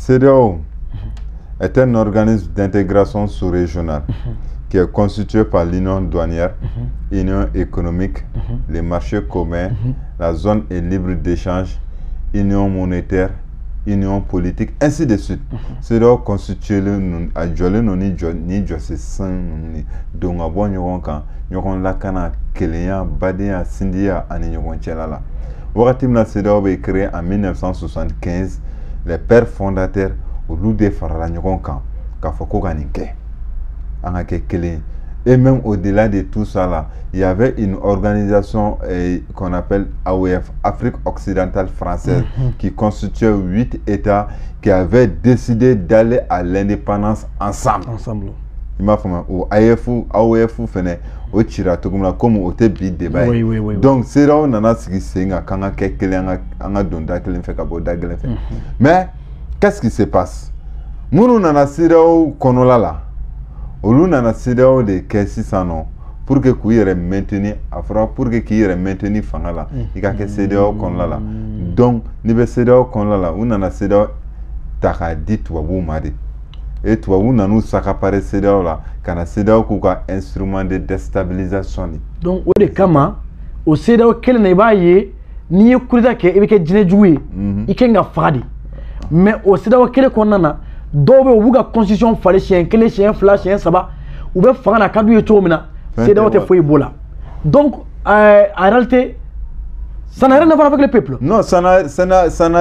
CEDEAO est un organisme d'intégration sous-régionale qui est constitué par l'Union douanière, l'Union économique, les marchés communs, la zone est libre d'échange, Union monétaire, Union politique, ainsi de suite. CEDEAO constitué à Djolé ni Djossé San, dont à bon Yoronkan, Yoron Lakana, Kéléa, Badea, Sindia, Ani Yoron Tchelala. Wakatim la CEDEAO est créé en 1975. Les pères fondateurs au Loudé Farala Yoronkan, Kafoko Ganike. Et même au-delà de tout ça, là, il y avait une organisation qu'on appelle AOF, Afrique occidentale française, qui constituait 8 États qui avaient décidé d'aller à l'indépendance ensemble. Il m'a fait au AOF, au Chiratogumla, comme au Tébi débat. Donc, c'est là où on a ce qui s'est mais, qu'est-ce qui se passe? Nous, on a ce qu'on a là. Olu nana CEDEAO de kesi sano pour que kuire maintenir afra pour que kuire maintenir fangala ika ke CEDEAO kon la donc ni be CEDEAO kon la unana CEDEAO taka dit wabu mari et toi unanu saka pare CEDEAO la kana CEDEAO kuka instrument de déstabilisation ni donc o de kama o CEDEAO kele ne ba ye ni kurida ke ebe ke jine juwe ikenga fadi mais o CEDEAO kele kon nana dɔw bɛ u b'u ka constitution falen siɲɛ kelen siɲɛ fila siɲɛ saba u bɛ fanga na ka d'u ye cogo min na CEDEAO tɛ foyi b'o la donc en réalité ça n'a rien à voir avec le peuple. Non, ça n'a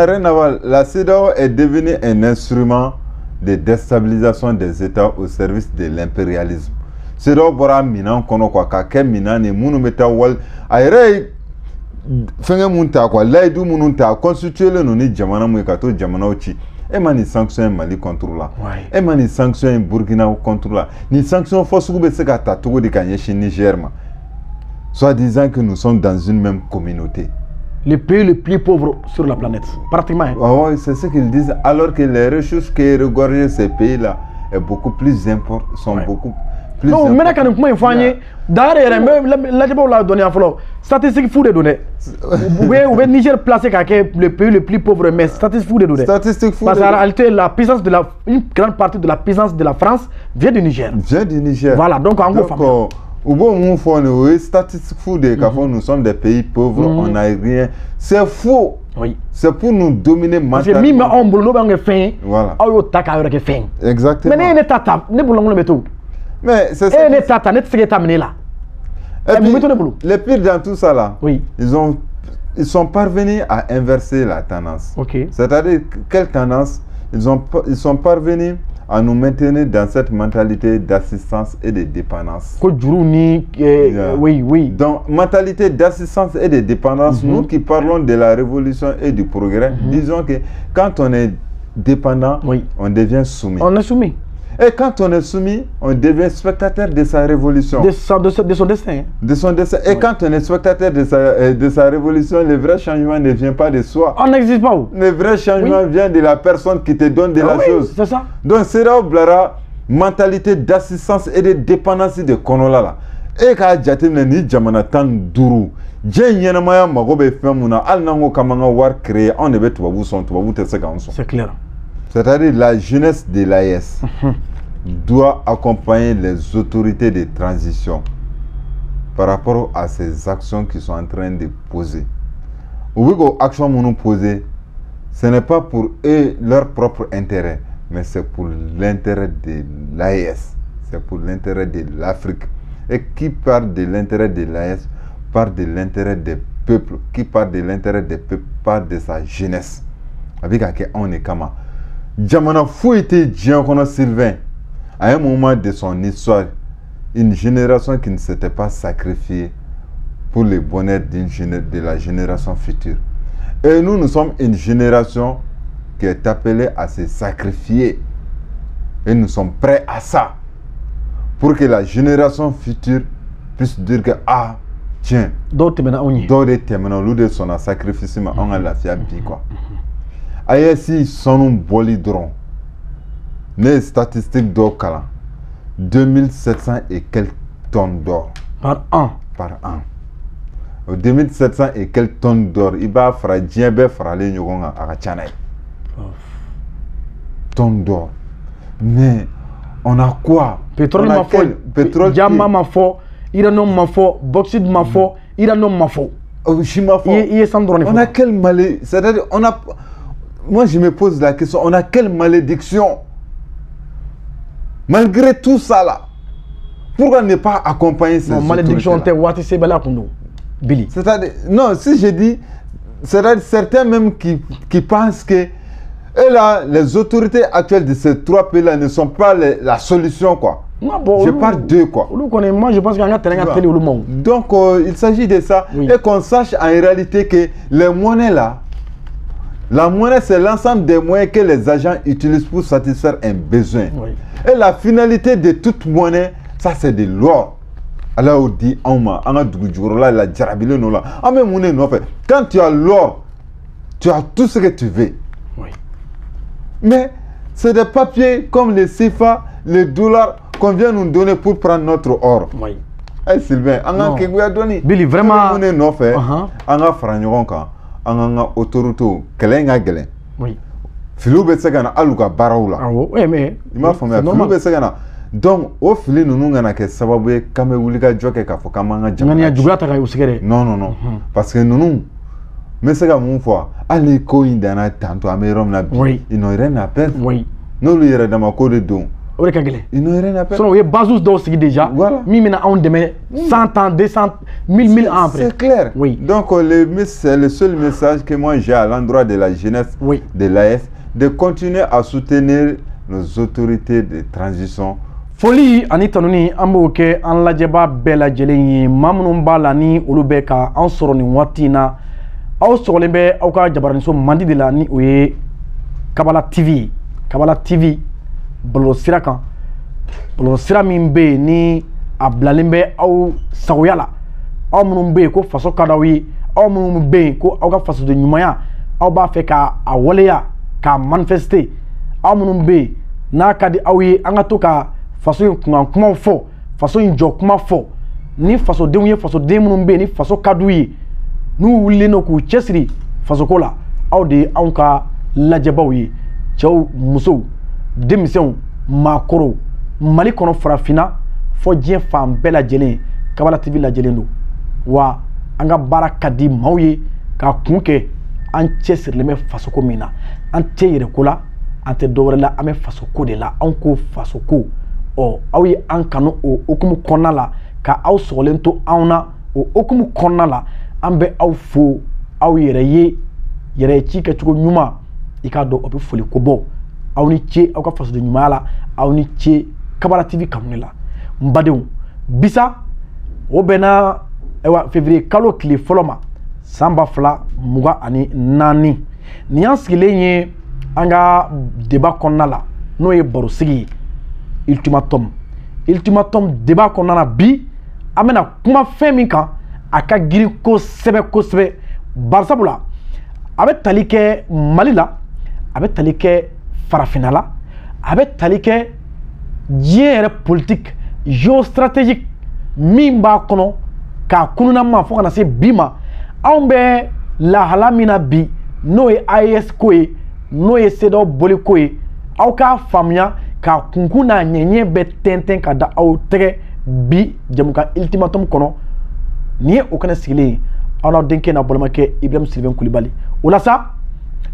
rien à voir. La CEDEAO est devenue un instrument de déstabilisation des États au service de l'impérialisme. CEDEAO bɔra minan kɔnɔ quoi ka kɛ minan ni minnu bɛ taa wali a yɛrɛ ye fɛngɛ mun ta quoi layidu minnu ta constitué len ni jamana mun ye ka to jamanaw ci. Et mani sanction Mali contre là. Et mani sanction Burkina contre là. Ni sanction force que c'est qu'à Togo de Kanyeshi Niger. Soit disant que nous sommes dans une même communauté. Les pays les plus pauvres sur la planète, pratiquement. Oui, c'est ce qu'ils disent. Alors que les ressources qui regorgent ces pays-là sont beaucoup plus importantes, beaucoup plus. Non, mais quand nous faisons, d'ailleurs, là, la donné en flot. Statistiques fou de données. Vous pouvez Niger placer le pays le plus pauvre, mais statistiques fou de données. Statistiques fou. Parce qu'en réalité, la puissance de une grande partie de la puissance de la France vient du Niger. Vient du Niger. Voilà, donc en gros, les statistiques fou de nous sommes des pays pauvres, on n'a rien. C'est faux. Oui. C'est pour nous dominer mentalement. Voilà. Exactement. Mais c'est ça. Le pire dans tout ça là, oui. Ils sont parvenus à inverser la tendance. Okay. C'est-à-dire, quelle tendance? Ils sont parvenus à nous maintenir dans cette mentalité d'assistance et de dépendance. Oui, oui. Donc, mentalité d'assistance et de dépendance, nous qui parlons de la révolution et du progrès, disons que quand on est dépendant, on devient soumis. On est soumis. Et quand on est soumis, on devient spectateur de sa révolution. De son destin. De son destin. Et quand on est spectateur de sa révolution, le vrai changement ne vient pas de soi. On n'existe pas où. Le vrai changement vient de la personne qui te donne de la chose. C'est ça. Donc, c'est là où la mentalité d'assistance et de dépendance de Konola. Et quand j'attends ni jamana tan duru, j'ai magobe femuna, al nango kamanga war créé, on devait tout son, c'est clair. C'est-à-dire la jeunesse de l'AES doit accompagner les autorités de transition par rapport à ces actions qu'ils sont en train de poser. Ou que actions nous poser, ce n'est pas pour eux leur propre intérêt, mais c'est pour l'intérêt de l'AES, c'est pour l'intérêt de l'Afrique. Et qui parle de l'intérêt de l'AES parle de l'intérêt des peuples. Qui parle de l'intérêt des peuples parle de sa jeunesse. Avec laquelle on est comme Djamana fou était Giancono Sylvain. À un moment de son histoire, une génération qui ne s'était pas sacrifiée pour le bonheur de la génération future. Et nous sommes une génération qui est appelée à se sacrifier. Et nous sommes prêts à ça. Pour que la génération future puisse dire que, ah, tiens, d'autres maintenant, nous de son sacrifice, on a la fiabilité, quoi. Aïe, son bolidron. Les statistiques d'or, 2700 et quelques tonnes d'or. Par an. Par an. 2700 et quelques tonnes d'or. Il va faire djembe faire les nyonga à Tchanaï. tonnes d'or. Mais on a quoi? Pétrole ma foi, diamant ma foi, uranium ma foi, bauxite ma foi, uranium ma foi. On a quelle malédiction? C'est-à-dire, on a... Moi, je me pose la question, on a quelle malédiction? Malgré tout ça là, pourquoi ne pas accompagner ces malédiction Billy. C'est-à-dire, non, si je dis, c'est-à-dire certains même qui pensent que et là, les autorités actuelles de ces trois pays-là ne sont pas la solution, quoi. Non, bon, je parle d'eux, quoi. Moi, je pense qu'il y a un au monde. Donc, il s'agit de ça. Oui. Et qu'on sache en réalité que les monnaies, là, la monnaie, c'est l'ensemble des moyens que les agents utilisent pour satisfaire un besoin. Oui. Et la finalité de toute monnaie, ça, c'est de l'or. Alors, on dit, quand tu as l'or, tu as tout ce que tu veux. Oui. Mais c'est des papiers comme les CFA, les dollars qu'on vient nous donner pour prendre notre or. Oui. Eh Sylvain, on a donné. Billy, vraiment. On est non fait. On a fragnon quand on a autorité, qu'elle a gagné. Oui. Philou Betsegana, aluka baraoula. Ah oui, mais. Il m'a formé. Philou Betsegana. Donc, au fil nous n'avons qu'à savoir que nous avons joué qu'à faire comme un non, non, non. Parce que nous, mais c'est comme une fois, allez, coin d'un tanto à mes roms, ils n'ont rien à perdre. Oui. Nous, lui, il y a dans ma code de don. Ils n'ont rien à perdre. Sinon, il y a Bazous d'ossi déjà. Voilà. Mimina, on demet 100 ans, 200, 1000 ans après. C'est clair. Oui. Donc, c'est le seul message que moi j'ai à l'endroit de la jeunesse de l'AS, de continuer à soutenir nos autorités de transition. Foli ani tanuni an b'o kɛ an lajɛba bɛɛ lajɛlen ye maa minnu b'a la ni olu bɛ ka an sɔrɔ nin waati in na aw sɔgɔlen bɛ aw ka jabaraniso mandi de la ni o ye Kabala TV Kabala TV bɔlɔlɔsira kan bɔlɔlɔsira min bɛ yen ni a bilalen bɛ aw sagoya la aw minnu bɛ yen ko faso ka d'aw ye aw minnu bɛ yen ko aw ka fasoden ɲumanya aw b'a fɛ ka a waleya k'a manifester aw minnu bɛ yen n'a ka di aw ye an ka to ka faso in kunkan kumaw fɔ faso in jɔ kuma fɔ ni fasodenw ye fasoden minnu bɛ yen ni faso ka d'u ye n'u wulilen don k'u cɛsiri fasoko la aw de ye anw ka lajɛbaw ye cɛw musow denmisɛnw maakɔrɔw mali kɔnɔ farafinna fɔ diɲɛ fan bɛɛ lajɛlen Kabala TV lajɛlen don wa an ka baara ka di maaw ye k'a kun kɛ an cɛsirilen bɛ fasoko min na an tɛ yɛrɛko la an tɛ dɔwɛrɛ la an bɛ fasoko de la anw ko fasoko aw ye an kanu o okumu kɔnɔna la ka aw sɔgɔlen to anw na o okumu kɔnɔna la an bɛ aw fo aw yɛrɛ ye yɛrɛ ci kɛcogo ɲuman i k'a dɔn o bɛ foli ko bɔ aw ni ce aw ka fasoden ɲumanya la aw ni ce Kabala TV kanu la n badenw bisa o bɛnna février kalo tile fɔlɔ ma san 2024 nin y'an sigilen ye an ka débat kɔnɔna la n'o ye barosigi ye ultimatum débat kɔnɔna na bi an bɛna kuma fɛn min kan a ka girin kosɛbɛ kosɛbɛ barisabula a bɛ tali kɛ Mali la a bɛ tali kɛ farafinna la a bɛ tali kɛ diɲɛ yɛrɛ politique géostratégique min b'a kɔnɔ k'a kununama fo kana se bi ma anw bɛ lahala min na bi n'o ye AES ko ye n'o ye CEDEAO boli ko ye aw k'a faamuya ka kunkun n'a ɲɛɲɛ bɛ tɛntɛn ka da aw tɛgɛ bi jamukan ultimatum kɔnɔ nin ye o kɛnɛ sigilen ye aw n'aw denkɛ n'a balimakɛ Ibrahim Sylvain Kulibali o la sa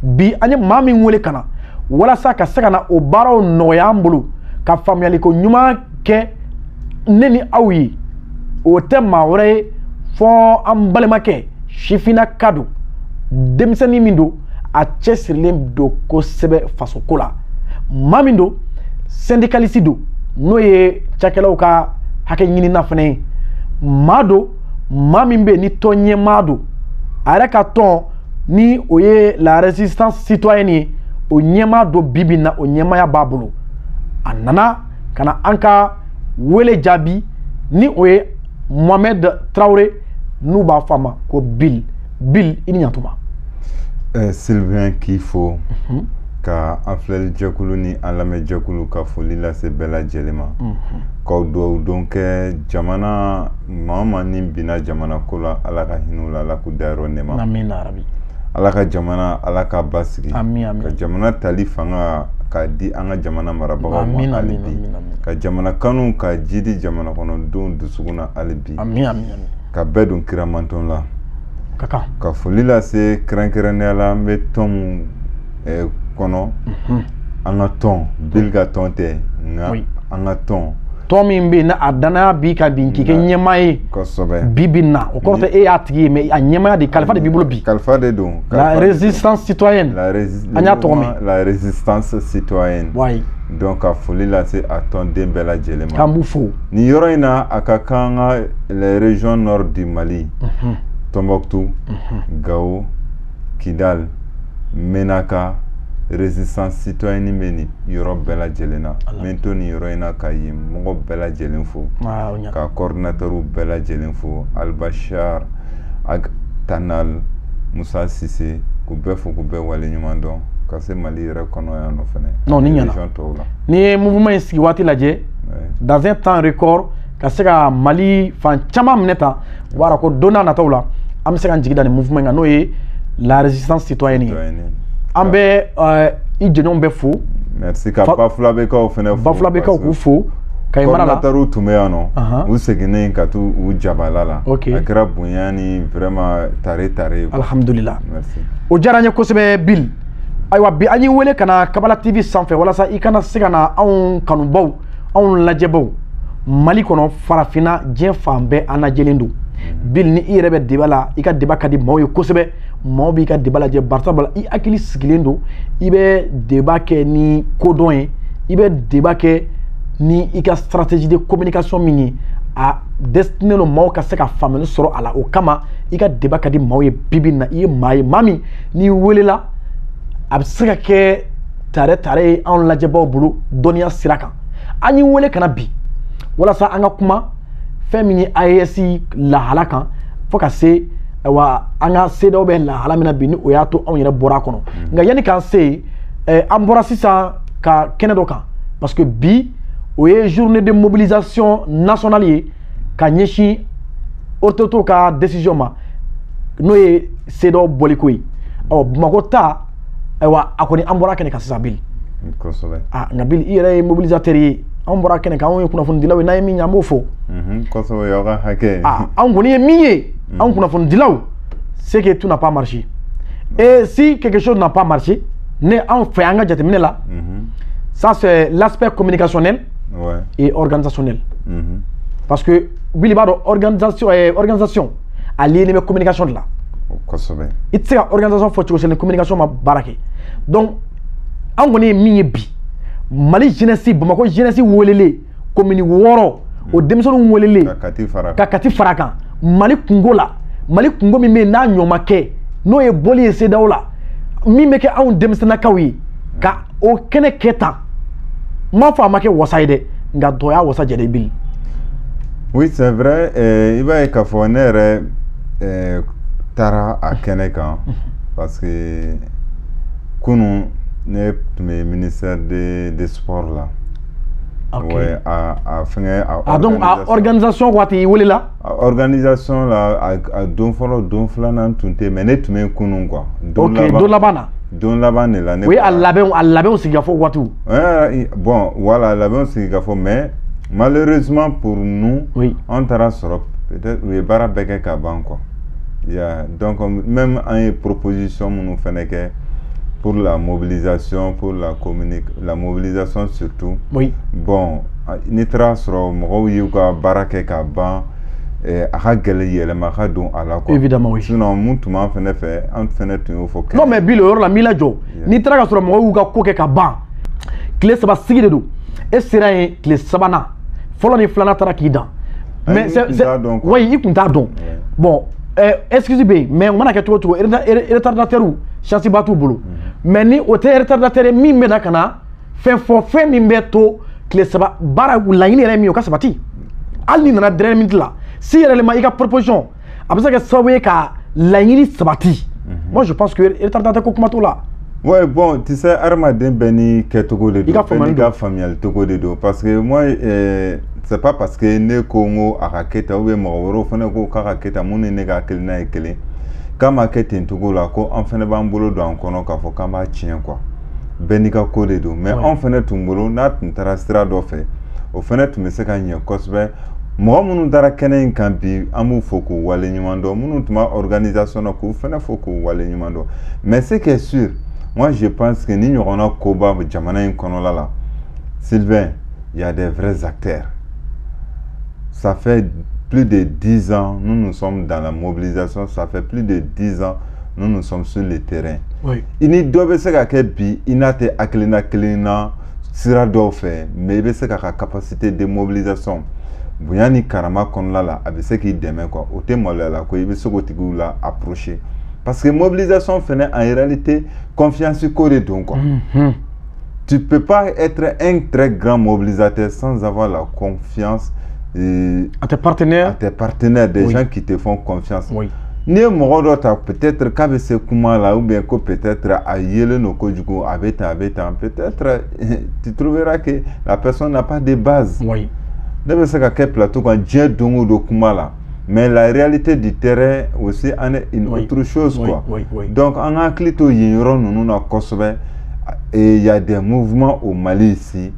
bi an ye maa min wele ka na walasa ka se ka na o baaraw nɔgɔya an bolo ka faamuyaliko ɲuman kɛ ne ni aw ye o tɛ maa wɛrɛ ye fɔ an balimakɛ sifinnaka don denmisɛnnin min don a cɛsirilen don kosɛbɛ fasoko la maa min don syndicaliste don n'o ye cakɛlaw ka hakɛ ɲinina fana ye maa don maa min bɛ yen ni tɔnɲɛmaa don a yɛrɛ ka tɔn ni o ye la résistance citoyenne ye o ɲɛmaa don bi na o ɲɛmaaya b'a bolo a nana ka na an ka wele jaabi ni o ye Mohamed Traoré n'u b'a fɔ a ma ko Bill i ni ɲantuma. Sylvain k'i fo ka an filɛli jɛkulu ni an lamɛn jɛkulu ka foli lase bɛɛ lajɛlen ma k'aw dugawu don kɛ jamana maa maa ni binna jamana ko la Ala ka hinɛ u la Ala k'u dayɔrɔ nɛɛma amina rabi Ala ka jamana Ala ka basigi ka jamana tali fanga k'a di an ka jamana marabagaw ma hali bi ka jamana kanu ka jidi jamana kɔnɔdenw dusukun na hali bi ka bɛɛ don kira manton la ka foli lase kɛrɛnkɛrɛnnenya la an bɛ tɔn mun kɔnɔ an ka tɔn Bill ka tɔn tɛ nka an ka tɔn min bɛ yen a danaya bi ka bin k'i kɛ ɲɛmaa ye bi bi na o kɔrɔ tɛ e y'a tigi ye mais a ɲɛmaaya de kalifa de b'i bolo bi kalifa de don la résistance citoyenne an y'a tɔgɔ mɛn la résistance citoyenne donc ka foli lase a tɔnden bɛɛ lajɛlen ma k'an b'u fo nin yɔrɔ in na a ka kan ka les régions nord du Mali Tombouctou Gao Kidal Menaka résistance citoyenne bɛ nin yɔrɔ bɛɛ lajɛlen na n to nin yɔrɔ in na ka yen mɔgɔ bɛɛ lajɛlen fo ka coordinateur bɛɛ lajɛlen fo Albachar Tanal Musa Sise k'u bɛɛ fo k'u bɛɛ waleɲuman dɔn ka se Mali yɛrɛ kɔnɔ yan nɔ fɛnɛ non ni ɲɛna n'i ye mouvement in sigi waati lajɛ dans un temps record ka se ka Mali fan caman minɛ tan u b'a dɔn ko don n'a nataw la an bɛ se ka jigi da nin mouvement in kan n'o ye la résistance citoyenne ye an bɛ i jɛɲɔgɔnw bɛ fo merci ka Bafulabekaw fɛnɛ fo Bafulabekaw k'u fo ka mara la coordinateur tun bɛ yan nɔ u seginnen ka t'u jabala la a kɛra bonya ni vraiment tare alhamdulillah merci o diyara n ye kosɛbɛ Bill ayiwa bi an y'i wele ka na Kabala TV sanfɛ walasa i kana se ka na anw kanubaw anw lajɛbaw Mali kɔnɔ farafinna diɲɛ fan bɛɛ an lajɛlen don Bill ni i yɛrɛ bɛ débat la i ka débat ka di maaw ye kosɛbɛ maaw b'i ka débat lajɛ barisabula i hakili sigilen don i bɛ débat kɛ ni kodɔn ye i bɛ débat kɛ ni i ka stratégie de communication min ye a destiné don maaw ka se ka faamuyali sɔrɔ a la o kama i ka débat ka di maaw ye bibi na i ye maa ye maa min n'i welela a bɛ se ka kɛ tare ye anw lajɛbaw bolo dɔnniya sira kan an y'i wele ka na bi walasa an ka kuma fɛn min ye AES lahala kan fo ka se wa an ka CEDEAO bɛ lahala min na bi ni o y'a to anw yɛrɛ bɔra a kɔnɔ nka yanni k'an se an bɔra sisan ka kɛnɛ dɔ kan parce que bi o ye journée de mobilisation nationale ye ka ɲɛsin autorités ka décision ma n'o ye CEDEAO bɔliko ye Bamakɔ ta ayiwa a kɔni an bɔra kɛnɛ kan sisan Bill nka Bill i yɛrɛ ye mobilisateur ye an bɔra kɛnɛ kan anw ye kunnafonidilaw ye n'an ye min ye an b'o fɔ kosɛbɛ y'aw ka hakɛ anw kɔni ye min ye anw kunnafonidilaw c'est que tout n'a pas marché et si quelque chose n'a pas marché ne anw fɛ an ka jateminɛ la ça c'est l'aspect communicationnel et organisationnel parce que Bill b'a dɔn organisation a lié bɛ communication de la kosɛbɛ i tɛ se ka organisation fɔ cogo si ni communication ma baara kɛ donc an kɔni ye min ye bi Mali jeunesse Bamakɔ jeunesse welele commune 6 o denmisɛnninw welele ka kati fara kan Mali kungo la Mali kungo min bɛ yen n'a ɲɔma kɛ n'o ye bɔli ye CEDEAO la min bɛ kɛ anw denmisɛnnakaw ye ka o kɛnɛ kɛ tan n m'a fɔ a ma kɛ wasa ye dɛ nka dɔ y'a wasa jɛ dɛ Bill. Oui c'est vrai i b'a ye k'a fɔ ne yɛrɛ taara a kɛnɛ kan parce que kunun ne tun bɛ ministère des sports la ouais a fɛngɛ donc a organisation waati i welela organisation la a don fɔlɔ don filanan tun tɛ mais ne tun bɛ kunun quoi don laban na don laban de la ne o ye a labɛnw sigi ka fɔ waatiw bon voilà labɛnw sigi ka fɔ mais malheureusement pour nous an taara sɔrɔ peut-être u ye baara bɛɛ kɛ ka ban quoi donc même an ye proposition minnu fɛnɛ kɛ pour la mobilisation, pour la mobilisation surtout. Oui. Bon, ni taara sɔrɔ mɔgɔw y'u ka baara kɛ ka ban a ka gɛlɛn yɛlɛma ka don a la quoi. Évidemment oui. Sinon mun tun b'an fɛnɛ fɛ an fɛnɛ tun y'o fɔ. Non mais Bill o yɔrɔ la n b'i lajɔ n'i taara ka sɔrɔ mɔgɔw y'u ka ko kɛ ka ban tile 3 sigi de don e sera yen tile 3nan fɔlɔ ni 2nan taara k'i dan. Mais c'est oui i kun t'a dɔn. Bon excuse bɛ yen mais o mana kɛ cogo cogo retardataires chance ba t'u bolo mais ni o tɛ retardateur min bɛ na ka na fɛn fɔ fɛn min bɛ to tile 3 baara laɲini yɛrɛ min ye o ka sabati hali ni nana dernière minute la si yɛrɛ ma i ka proposition a bɛ se ka kɛ sababu ye ka laɲini sabati moi je pense que retardateur ko kuma t'o la. Ouais bon tu sais hadamaden bɛɛ ni kɛcogo de don bɛɛ n'i ka faamuyali cogo de don parce que moi c'est pas parce que ne ko n ko a ka kɛ tan ou bien mɔgɔ wɛrɛw fana ko k'a ka kɛ tan mun ni ne ka hakilina ye kelen k'a ma kɛ ten cogo la ko an fana b'an bolo don an kɔnɔ k'a fɔ k'an b'a tiɲɛ quoi Benika Kodedo. Mais on fait tout boulot, n'a pas sira d'offre. Au fait, tu me sais qu'il y a cosbe. Moi, mon dara kenen kampi, amu foku wale nyumando, mon tuma organisation na ku fene foku wale nyumando. Mais ce qui est sûr, moi je pense que ni on a koba jamana in konola la. Sylvain, il y a des vrais acteurs. Ça fait plus de 10 ans, nous sommes dans la mobilisation, ça fait plus de 10 ans, nous sommes sur le terrain. Oui. Il n'y a pas de il n'a pas de sira d'offre, mais il y a une capacité de mobilisation. Bouyani Karama Konlala, avec ce qui demain quoi, au thème là, quoi, il veut la approcher. Parce que mobilisation fait en réalité confiance sur le don quoi. Tu peux pas être un très grand mobilisateur sans avoir la confiance à tes partenaires, des gens qui te font confiance. Oui. Ni peut-être qu'avec comment là ou bien que peut-être à yele no kojugo avec peut-être tu trouveras que la personne n'a pas de base. Oui. Quel plateau quand Dieu donne de Kumala. Mais la réalité du terrain aussi en est une autre chose quoi. Donc en un clito yiron nous na Kosovo et il y a des mouvements au Mali ici,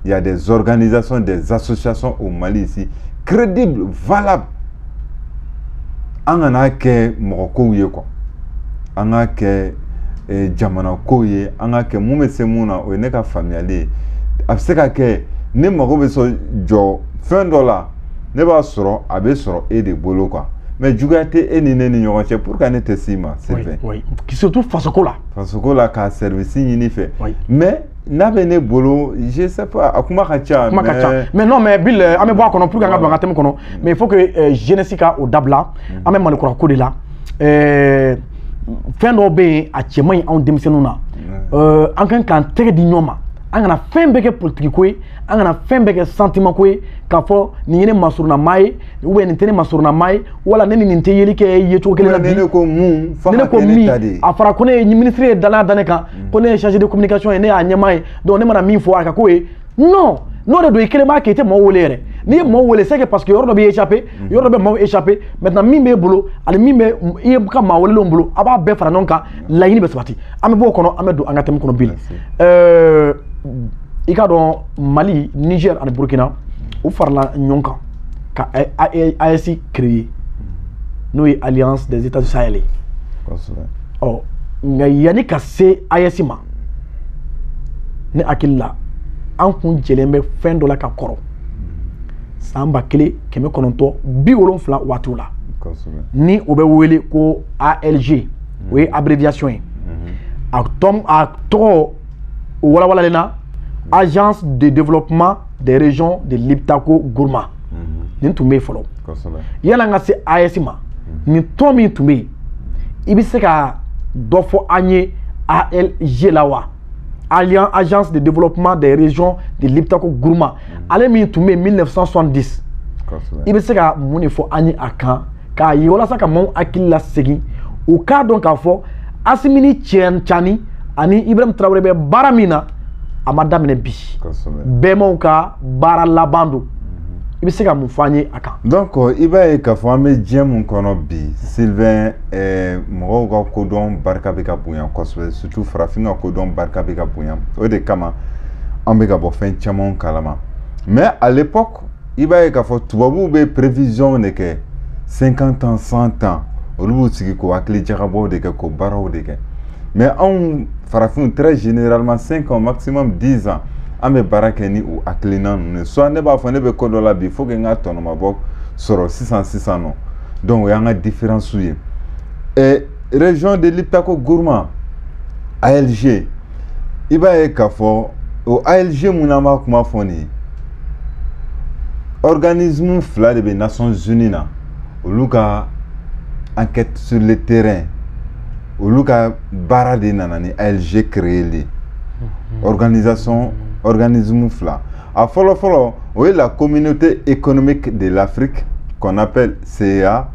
il y a des organisations, des associations au Mali ici crédibles, valables. On a que Morocco quoi. On a que Jamana Koye, on a que Moumese Mouna ou neka familier. Abseka que ne Morocco so jo fin dollar ne va soro abe soro et de bolo quoi. Mais jugate et ni nyoche pour qu'on ait sima c'est vrai. Oui. Qui surtout Fasokola. Fasokola ka service ni fait. Mais n'avez bolo, je sais pas akuma kacha. Mais non mais Bill ame bois kono pour ganga bangatem kono. Mais il faut que Genesika au dabla ame malikora ko de là. Fin do be a chemai on demissionuna. En kan tere di nyoma. Angana fembeke politique ko angana fembeke sentiment ko ka fo ni yene masuruna mai ou bien tene masuruna mai wala neni ni teyeli ke yeto kele na bi nene ko mu fa ko mi afara ko ne ministre dala daneka ko ne chargé de communication ene a nyamai donc ne mana mi fo aka ko non de do ikele ma ke te mo wolere ni mo wole c'est que parce que yoro be échappé yoro be mo échappé maintenant mi me bolo ale mi me e ka ma wole lo bolo aba be fara nonka la yini be sabati ame bo kono ame do angatem kono bil il y a Mali, Niger et Burkina, où faire la nyonka, qu'a ASI créé, nous Alliance des États du Sahel. Oh, mais il y a des cas c'est ASI ma, ne akilla, en kun jelembe fin de la kakoro, samba kele keme kononto biolon fla watula, ni obewele ko ALG, oui abréviation, acton Wala Lena, Agence de développement des régions de l'Iptako Gourma. Ni tumbe follow. Yala nga se ASIMA. Ni tomi tumbe. Ibiseka dofo anye ALG lawa. Agence de développement des régions de l'Iptako Gourma. Ale mi tumbe 1970. Ibiseka muni fo anye akan. Ka yola saka mon akilla segi. Ou ka donc afo asimini chani ani Ibrahim Traoré be baramina amada mine bi bemo ka bara labando ibi se ka mun fanye aka donc iba e ka fo ame jemu kono bi Sylvain mo ko kodon barka be ka buyan kosbe surtout frafinga kodon barka be ka buyan o de kama ambe ka bo fen chamon kalama mais à l'époque iba e ka fo tubabu be prévision ne ke 50 ans 100 ans olubu sigi ko akli jagabo de ke ko baraw de ke. Mais on farafin très généralement 5 ans, maximum 10 ans. Ame barakeni ou aklinan. Soit ne ba fane be kodola bi faut que nga tono mabok soro 600 non. Donc il y a une différence. Et région de l'Iptako Gourma, ALG, iba e kafo au ALG munama kuma foni. Organisme fla de Nations Unies na. Au luka enquête sur le terrain. Oluka barade nanani ALG créé organisation organisme fla a follow oui la communauté économique de l'Afrique qu'on appelle CEA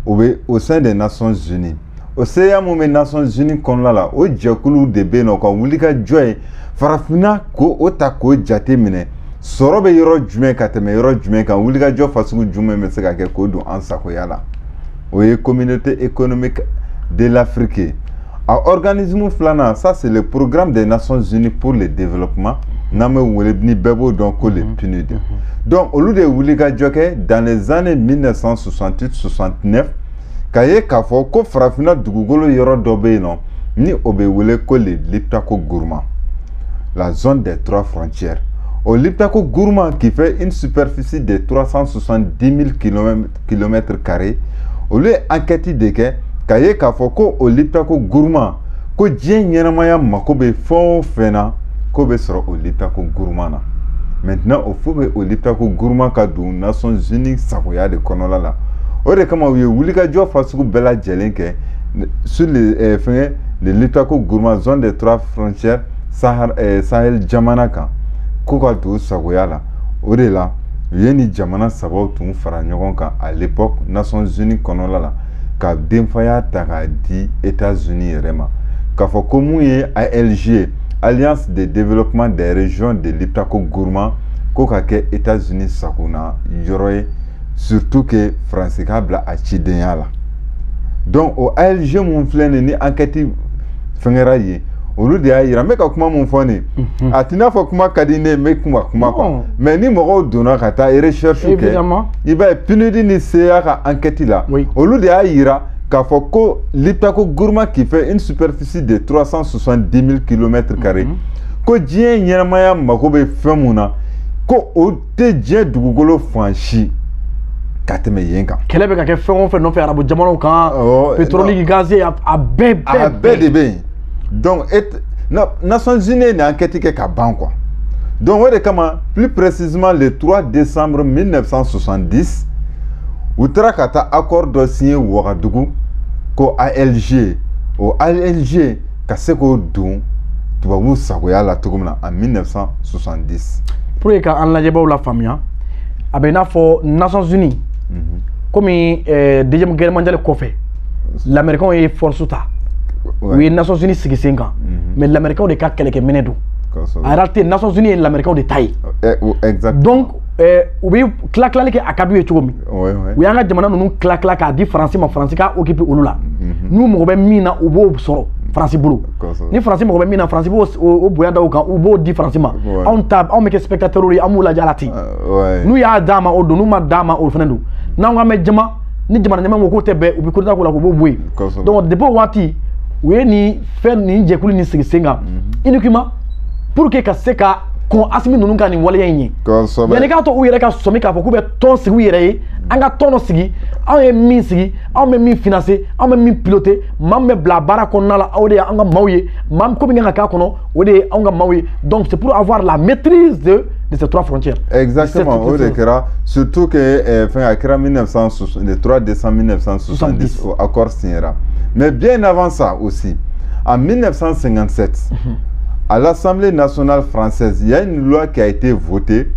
au sein des Nations Unies au CEA des Nations Unies qu'on là au jakulu de beno ko wulika joy farafina ko otako jatemine sorobe yoro jume kateme yoro jume kan wulika jo fasugu jume meseka ke ko do ansako yala oui communauté économique de l'Afrique. A organisme flana, ça c'est le programme des Nations Unies pour le développement. Namé Wulebni Bebo donc le PNUD. Donc au lieu de Wuliga Djoké, dans les années 1968-69, Kaye Kafo, ko Frafina Dugugolo Yoro Dobe non, ni Obe Wule ko le Liptako Gourma, la zone des 3 frontières. Au Liptako Gourma qui fait une superficie de 370 000 km², au lieu d'enquêter de Kaye Kafo ko au Liptako Gourma, ko Djen Yenamaya Makobe Fon Fena, ko be sera au Liptako Gourma na. Maintenant, il faut que au Liptako Gourma kadou Nations Unies sakoya de konola la. Ore kama wiye wulika jo fasuku bela jelenke sur le Liptako Gourma zone des 3 frontières Sahel Jamanaka. Koka do sakoya la. Ore la yeni jamana sabo tun fara ɲɔgɔn kan à l'époque Nations Unies konola la. Ka denfaya ta ka di États-Unis yɛrɛ ma. K'a fɔ ko mun ye ALG Alliance de développement des régions de Liptako Gourma ko ka kɛ États-Unis sakuna yɔrɔ ye surtout que France ka bila a cidenya la. Donc o ALG mun filɛ nin ni enquête fɛngɛra ye olu de y'a yira n bɛ ka kuma mun fɔ nin a t'i n'a fɔ kuma ka di ne ye n bɛ kuma quoi mais ni mɔgɔw donna ka taa recherche kɛ i b'a ye PNUD ni CA ka enquête la olu de y'a yira k'a fɔ ko Liptako Gourma qui fait une superficie de 370 000 km², ko diɲɛ ɲɛnamaya mago bɛ fɛn mun na ko o tɛ diɲɛ dugukolo fan si ka tɛmɛ yen kan. Kɛlɛ bɛ ka kɛ fɛn o fɛn nɔfɛ arabu jamanaw kan pétrole gaz a bɛɛ de bɛ yen. Donc Nations Unies n'a enquête kɛ ka ban quoi. Donc o de kama plus précisément le 3 décembre 1970 u taara ka taa accord dɔ signé Ouagadougou ko ALG o ALG ka se k'o don tubabu sagoya la cogo min na en 1970. Pour que k'an lajɛbaaw la faamuya a bɛ i n'a fɔ Nations Unies komi deuxième guerre mondiale kɔfɛ l'Américain ye force ta u ye Nations Unies sigi sen kan mais l'Américain de ka kɛlɛkɛminɛ don en réalité Nations Unies ye l'Américain de ta ye. Donc u bɛ tila-tilali kɛ a ka d'u ye cogo min u y'an ka jamana ninnu tila-tila k'a di Faransi ma Faransi ka occuper olu la n'u mago bɛ min na u b'o sɔrɔ Faransi bolo ni Faransi mago bɛ min na Faransi b'o bonya da o kan u b'o di Faransi ma anw bɛ kɛ spectateur ye an b'u lajɛ a la ten n'u y'a d'a ma o don n'u ma d'a ma o fana don n'anw k'an bɛ jama ni jamana ɲɛmaa ko k'o tɛ bɛn u bɛ coup d'état k'o la k'u b'o bɔ yen donc depuis o waati u ye nin jɛkulu nin sigi sen kan uniquement pour que ka se ka kɔn Assimi ninnu ka nin waleya in ye yanni k'a to u yɛrɛ ka sɔmi k'a fɔ k'u bɛ tɔn sigi u yɛrɛ ye an ka tɔn dɔ sigi anw ye min sigi anw bɛ min financer anw bɛ min piloter maa min bɛ bila baara kɔnɔna la o de ye an ka maaw ye maa min ko min kan ka k'a kɔnɔ o de ye anw ka maaw ye donc c'est pour avoir la maîtrise de ces 3 frontières. Exactement o de kɛra surtout que fɛn a kɛra le 3 décembre 1970 o accord signera mais bien avant ça aussi en 1957 à l'Assemblée nationale française, il y a une loi qui a été votée,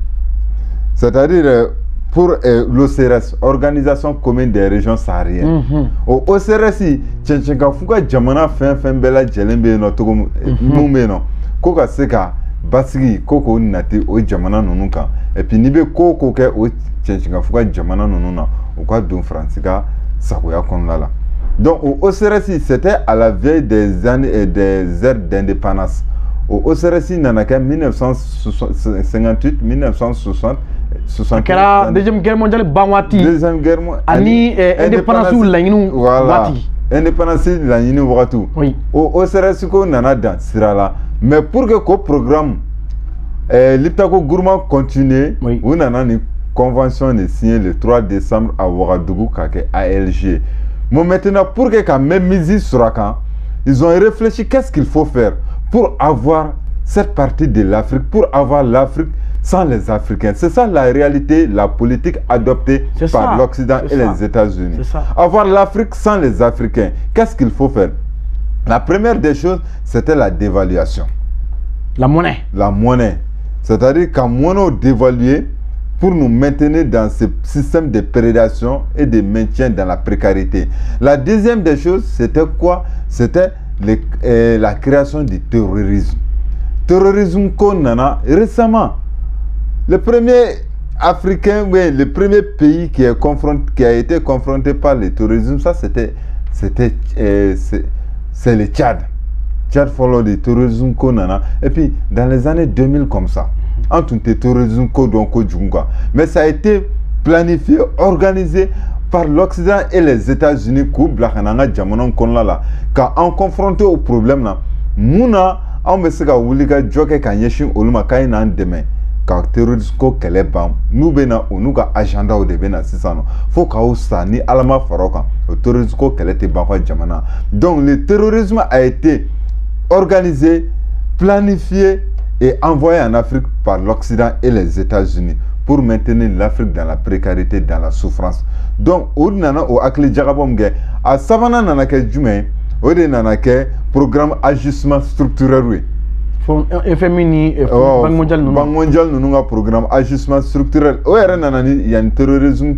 c'est-à-dire pour l'OCRS, Organisation commune des régions sahariennes. Au OCRS, Tchenka Fouka Djamana fait bella djelembe no togo mumeno. Koka seka basigi koko nati o Djamana nunuka. Et puis nibe koko ke o Tchenka Fouka Djamana nununa. Au cas d'un Franciska Sakoya Konlala. Donc au OCRS, c'était à la veille des années et des ères d'indépendance. Au OCRC, nana kɛ 1958, 1960, 60. Kɛra deuxième guerre mondiale ban waati. Deuxième guerre mondiale. Ani indépendance laɲiniw waati. Indépendance laɲini wagati. Oui. O OCRC ko nana dan sira la. Mais pour que ko programme Liptako Gourma continue, u nana ni convention de signé le 3 décembre à Ouagadougou ka kɛ ALG. Mais maintenant pour que ka même mise sur la kan, ils ont réfléchi qu'est-ce qu'il faut faire pour avoir cette partie de l'Afrique, pour avoir l'Afrique sans les Africains. C'est ça la réalité, la politique adoptée par l'Occident et les États-Unis. Avoir l'Afrique sans les Africains. Qu'est-ce qu'il faut faire? La première des choses, c'était la dévaluation. La monnaie. La monnaie. C'est-à-dire qu'à monnaie dévaluée pour nous maintenir dans ce système de prédation et de maintien dans la précarité. La deuxième des choses, c'était quoi? C'était la création du terrorisme. Terrorisme qu'on a récemment. Le premier Africain, oui, le premier pays qui a été confronté par le terrorisme, ça c'était c'est le Tchad. Tchad follow le terrorisme ko nana. Et puis dans les années 2000 comme ça, en tout cas terrorisme ko donc quoi. Mais ça a été planifié, organisé par l'Occident et les États-Unis ko blakananga jamono konla la. Quand on confronté au problème là, muna on me seka wuliga joke kan yeshin oluma kay nan demain. Ka terrorisme ko kele bam nous bena onu ka agenda o de bena sisano faut ka usa ni alama faroka o terrorisme ko kele te bakwa jamana. Donc le terrorisme a été organisé, planifié et envoyé en Afrique par l'Occident et les États-Unis pour maintenir l'Afrique dans la précarité, dans la souffrance. Donc o nana o akli jagabom ge a savana nana ke jume o de nana ke programme ajustement structurel oui. FMI Banque mondiale nous avons un programme ajustement structurel. Il y a un terrorisme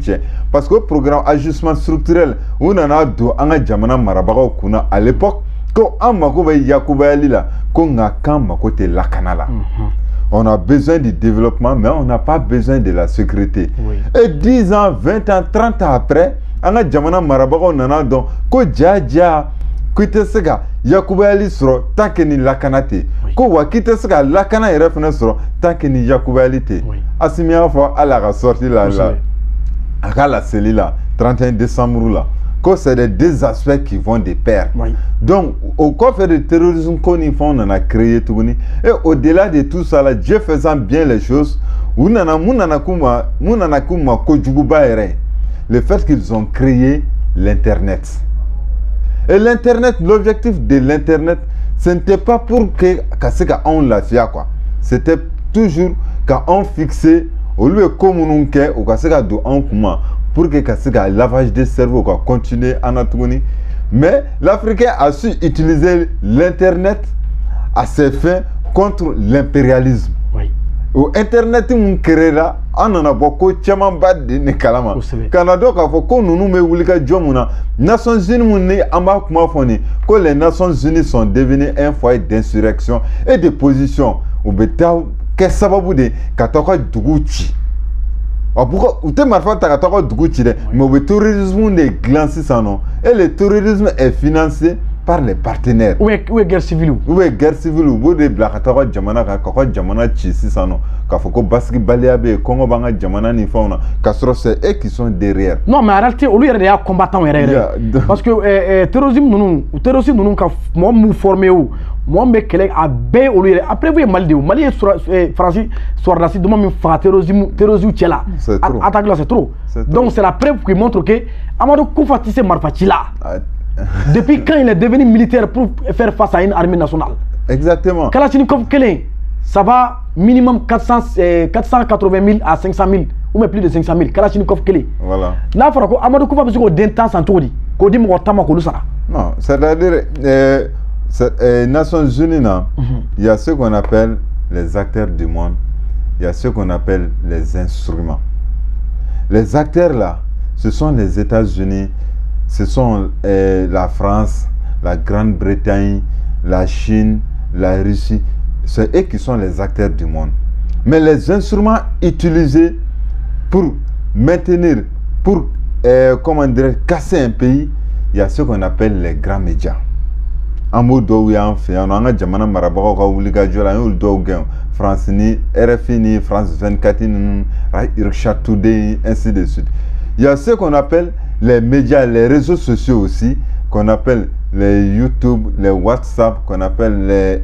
parce que le programme ajustement structurel on a do anga jamana marabako kuna à l'époque quand on mako Yakuba Lila qu'on a quand côté la canala. On a besoin du développement mais on n'a pas besoin de la sécurité. Oui. Et 10 ans, 20 ans, 30 ans après, on a jamana marabako nana donc ko jaja Kite sega Yakuba Ali soro tant que ni lakanate ko wa kite sega lakana yere fene soro tant que ni Yakuba Ali te asimia fo ala ga sorti la aka la cellule là 31 décembre là ko c'est des deux aspects qui vont de pair. Donc au coffre de terrorisme qu'on y font on a créé tout et au-delà de tout ça là Dieu faisant bien les choses munana kuma ko juguba ere le fait qu'ils ont créé l'internet. Et l'internet, l'objectif de l'internet, ce n'était pas pour que on la fia quoi. C'était toujours quand on fixait au lieu comme on fait ou do on comment pour que lavage des cerveaux quoi continuer en atonie. Mais l'Africain a su utiliser l'internet à ses fins contre l'impérialisme. Oui. Au internet mon créera on en a beaucoup tellement bad de Nikalama. Canada a fait qu'on nous met Wulika Jomuna. Nations Unies muni amba kuma foni que les Nations Unies sont devenues un foyer d'insurrection et de position. Ou beta que sababu de katoko duguchi. Pourquoi ou te marfa katoko duguchi de mais le terrorisme ne glance sans nom et le terrorisme est financé par les partenaires. Où est guerre civile? Où est guerre civile? Où est blachatoro jamana kako jamana chisi sano kafoko baski baliabe Congo banga jamana ni fauna kasro c'est eux qui sont derrière. Non mais en réalité au lieu de combattants parce que terrorisme nous ka moi mou formé ou moi me kele a bé au lieu après vous Mali français soir là si demain me fa terrorisme tchela attaque là c'est trop. Donc c'est la preuve qui montre que Amadou Koufa Tissé Marfatila depuis quand il est devenu militaire pour faire face à une armée nationale? Exactement. Kalachnikov Kélé, ça va minimum 480 000 à 500 000 ou même plus de 500 000. Kalachnikov Kélé. Voilà. Là, il faut que Amadou Koufa puisse avoir d'un temps sans tout dire. Qu'on dit non, c'est-à-dire, Nations Unies, il y a ce qu'on appelle les acteurs du monde, il y a ce qu'on appelle les instruments. Les acteurs là, ce sont les États-Unis. Ce sont la France, la Grande-Bretagne, la Chine, la Russie. C'est eux qui sont les acteurs du monde. Mais les instruments utilisés pour maintenir, pour comment dire, casser un pays, il y a ce qu'on appelle les grands médias. En mode où il y a un fait, on a un jamana marabaka ouliga jola un uldogen France ni RFI ni France 24 ni Richard Today ainsi de suite. Il y a ce qu'on appelle les médias, les réseaux sociaux aussi, qu'on appelle les YouTube, les WhatsApp, qu'on appelle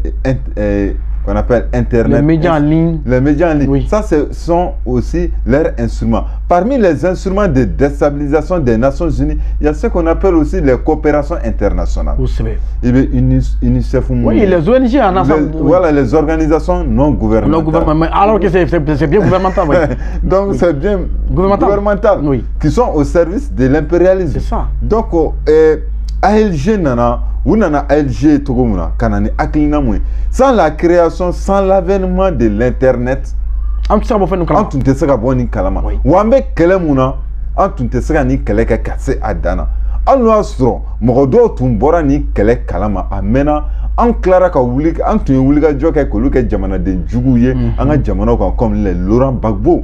Internet. Les médias en ligne. Les médias en ligne. Oui. Ça, ce sont aussi leurs instruments. Parmi les instruments de déstabilisation des Nations Unies, il y a ce qu'on appelle aussi les coopérations internationales. Vous savez. UNICEF. Oui, les ONG en ensemble. Voilà, les organisations non gouvernementales. Alors que c'est bien gouvernemental. Oui. Donc, oui. C'est bien gouvernemental. Oui. Qui sont au service de l'impérialisme. C'est ça. Donc, ALG nana ou nana ALG togomuna kanani aklina mwe sans la création, sans l'avènement de l'internet en tout te seka boni kalama wambe kele muna en tout te seka ni kele ka kase adana allo astro mogodo tumbora ni kele kalama amena en clara ka wuli en tu wuli ka joka ko luka jamana de juguye anga jamana ko comme les Laurent Gbagbo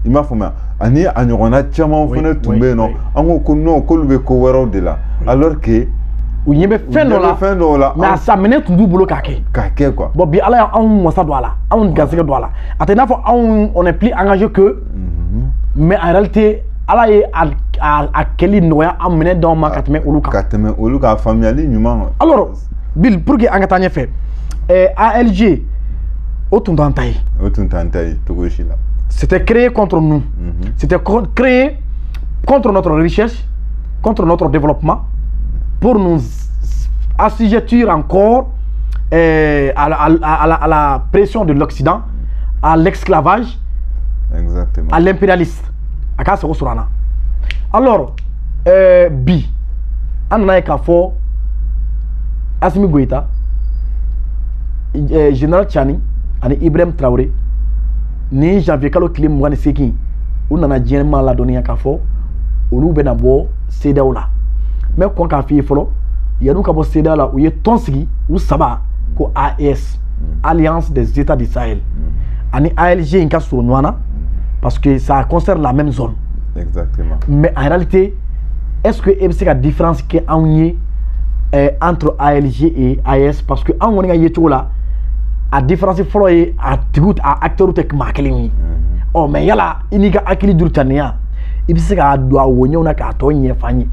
il m'a fait ani anyona chama fone tumbe no ango ko no ko lube ko wero de la alors que u ɲɛ bɛ fɛn dɔ la mais a minɛ tun b'u bolo k'a kɛ quoi. Bon bi ala y'anw wasa don a la anw garisɛgɛ don a la a tɛ i n'a fɔ anw on est plus engagé que mais en réalité ala ye a kɛli nɔgɔya an minɛ d'anw ma ka tɛmɛ olu kan. Ka tɛmɛ olu ka faamuyali ɲuman. Alors Bill pour que an ka taa ɲɛfɛ ALG o tun t'an ta ye. O tun t'an ta ye cogo si la. C'était créé contre nous. C'était créé contre notre recherche, contre notre développement, pour nous assujettir encore à la pression de l'Occident, à l'esclavage, à l'impérialisme. Alors, Bi, on a fait Assimi Goïta, Général Tchani, et Ibrahim Traoré, ni janvier kalo kile mugani seki u nana diɲɛma la dɔnniya k'a fɔ olu bɛna bɔ CEDEAO la mais kɔn k'a f'i ye fɔlɔ yan'u ka bɔ CEDEAO la u ye tɔn sigi u saba ko AES Alliance des États du Sahel ani ALG in ka surun ɲɔgɔn na parce que ça concerne la même zone. Exactement. Mais en réalité est-ce que e bɛ se ka différence kɛ anw ye entre ALG et AES parce que anw kɔni ka ye cogo la a différence fɔlɔ ye a tigiw a acteurs tɛ maa kelen ye. Oh mais yala i n'i ka hakili juru ta nin ya i bɛ se k'a don a woɲɛw na k'a tɔ ɲɛfɔ an ye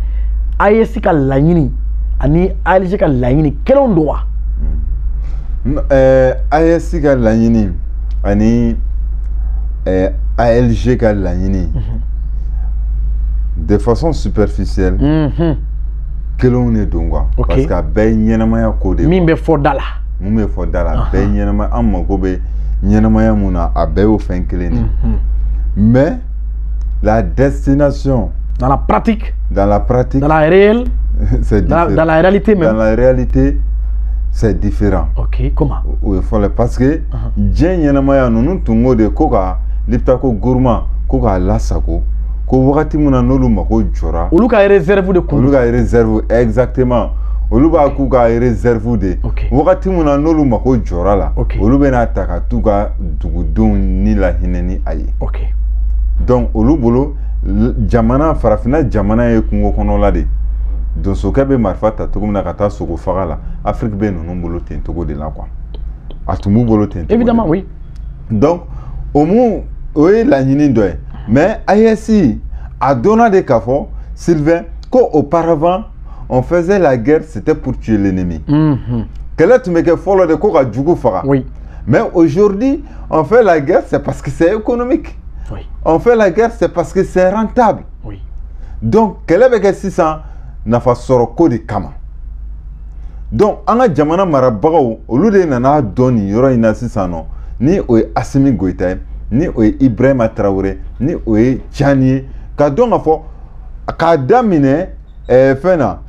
AES ka laɲini ani ALG ka laɲini kelenw don wa. AES ka laɲini ani ALG ka laɲini de façon superficielle kelenw de don quoi. Parce que a bɛɛ ye ɲɛnamaya ko de ye. Min bɛ fɔ da la. Mun bɛ fɔ da la bɛɛ ɲɛnama an mago bɛ ɲɛnamaya mun na a bɛɛ y'o fɛn kelen de. Mais la destination dans la pratique dans la réelle c'est différent. Dans la réalité même. Dans la réalité c'est différent. OK, comment? Oui, parce que diɲɛ ɲɛnamaya ninnu tun ko de ko ka lipta ko gourmand ko k'a lasago ko wagati mun na n'olu mako jɔra olu ka réserve de kun. Olu ka réserve exactement. Olu b'a k'u ka réserve de wagati mun na n'olu mako jɔra la olu bɛna ta ka t'u ka dugudenw ni lahinɛ ni a ye. Donc olu bolo jamana farafina jamana ye kungo kɔnɔla de donsokɛ bɛ marifa ta cogo min na ka taa sogo faga la Afrique bɛ ninnu bolo ten cogo de la quoi a tun b'u bolo ten. Évidemment oui. Donc o ye laɲini dɔ ye mais AES a donna de k'a fɔ Sylvain ko auparavant on faisait la guerre, c'était pour tuer l'ennemi. Kɛlɛ tun bɛ kɛ fɔlɔ de ko ka jugu faga. Mais aujourd'hui, on fait la guerre, c'est parce que c'est économique. On fait la guerre, c'est parce que c'est rentable. Donc, kɛlɛ bɛ kɛ sisan nafa sɔrɔ ko de kama. Donc, an ka jamana marabagaw, olu de nana dɔn nin yɔrɔ in na sisan nɔ, ni o ye Assimi Goïta ye, ni o ye Ibrahima Traoré, ni o ye Tchani ye, ka dɔn ka fɔ k'a daminɛ fɛn na.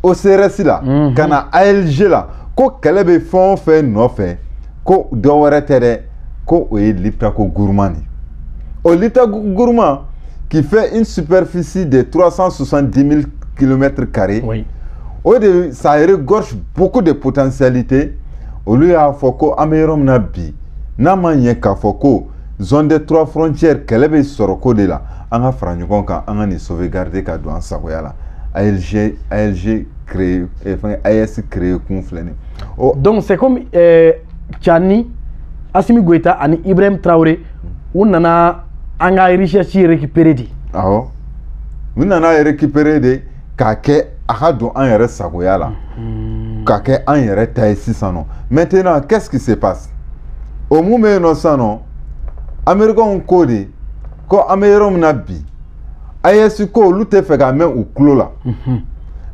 Au CRS là, kana ALG là, ko kɛlɛ bɛ fɛn o fɛn nɔfɛ, ko dɔ wɛrɛ tɛ dɛ, ko o ye Liptako Gourmand de. O Liptako Gourmand qui fait une superficie de 370 000 km². Oui. Ça regorge beaucoup de potentialités. Olu y'a fɔ ko an bɛ yɔrɔ min na bi, n'a ma ɲɛ k'a fɔ ko zone des 3 frontières kɛlɛ bɛ sɔrɔ ko de la, an ka fara ɲɔgɔn kan, an ka nin sauvegarder ka don an sagoya la. ALG créé, AES créé kun filɛ nin. Donc c'est comme Tchani, Assimi Goïta ani Ibrahim Traoré u nana an ka recherche récupérer de. Awɔ. U nana récupérer de k'a kɛ a ka don an yɛrɛ sagoya la. K'a kɛ an yɛrɛ ta ye sisan nɔ. Maintenant qu'est-ce qui se passe? O mun bɛ yen nɔ sisan nɔ, Américains ko de ko an bɛ yɔrɔ min na bi. AES ko olu tɛ fɛ ka mɛn u tulo la.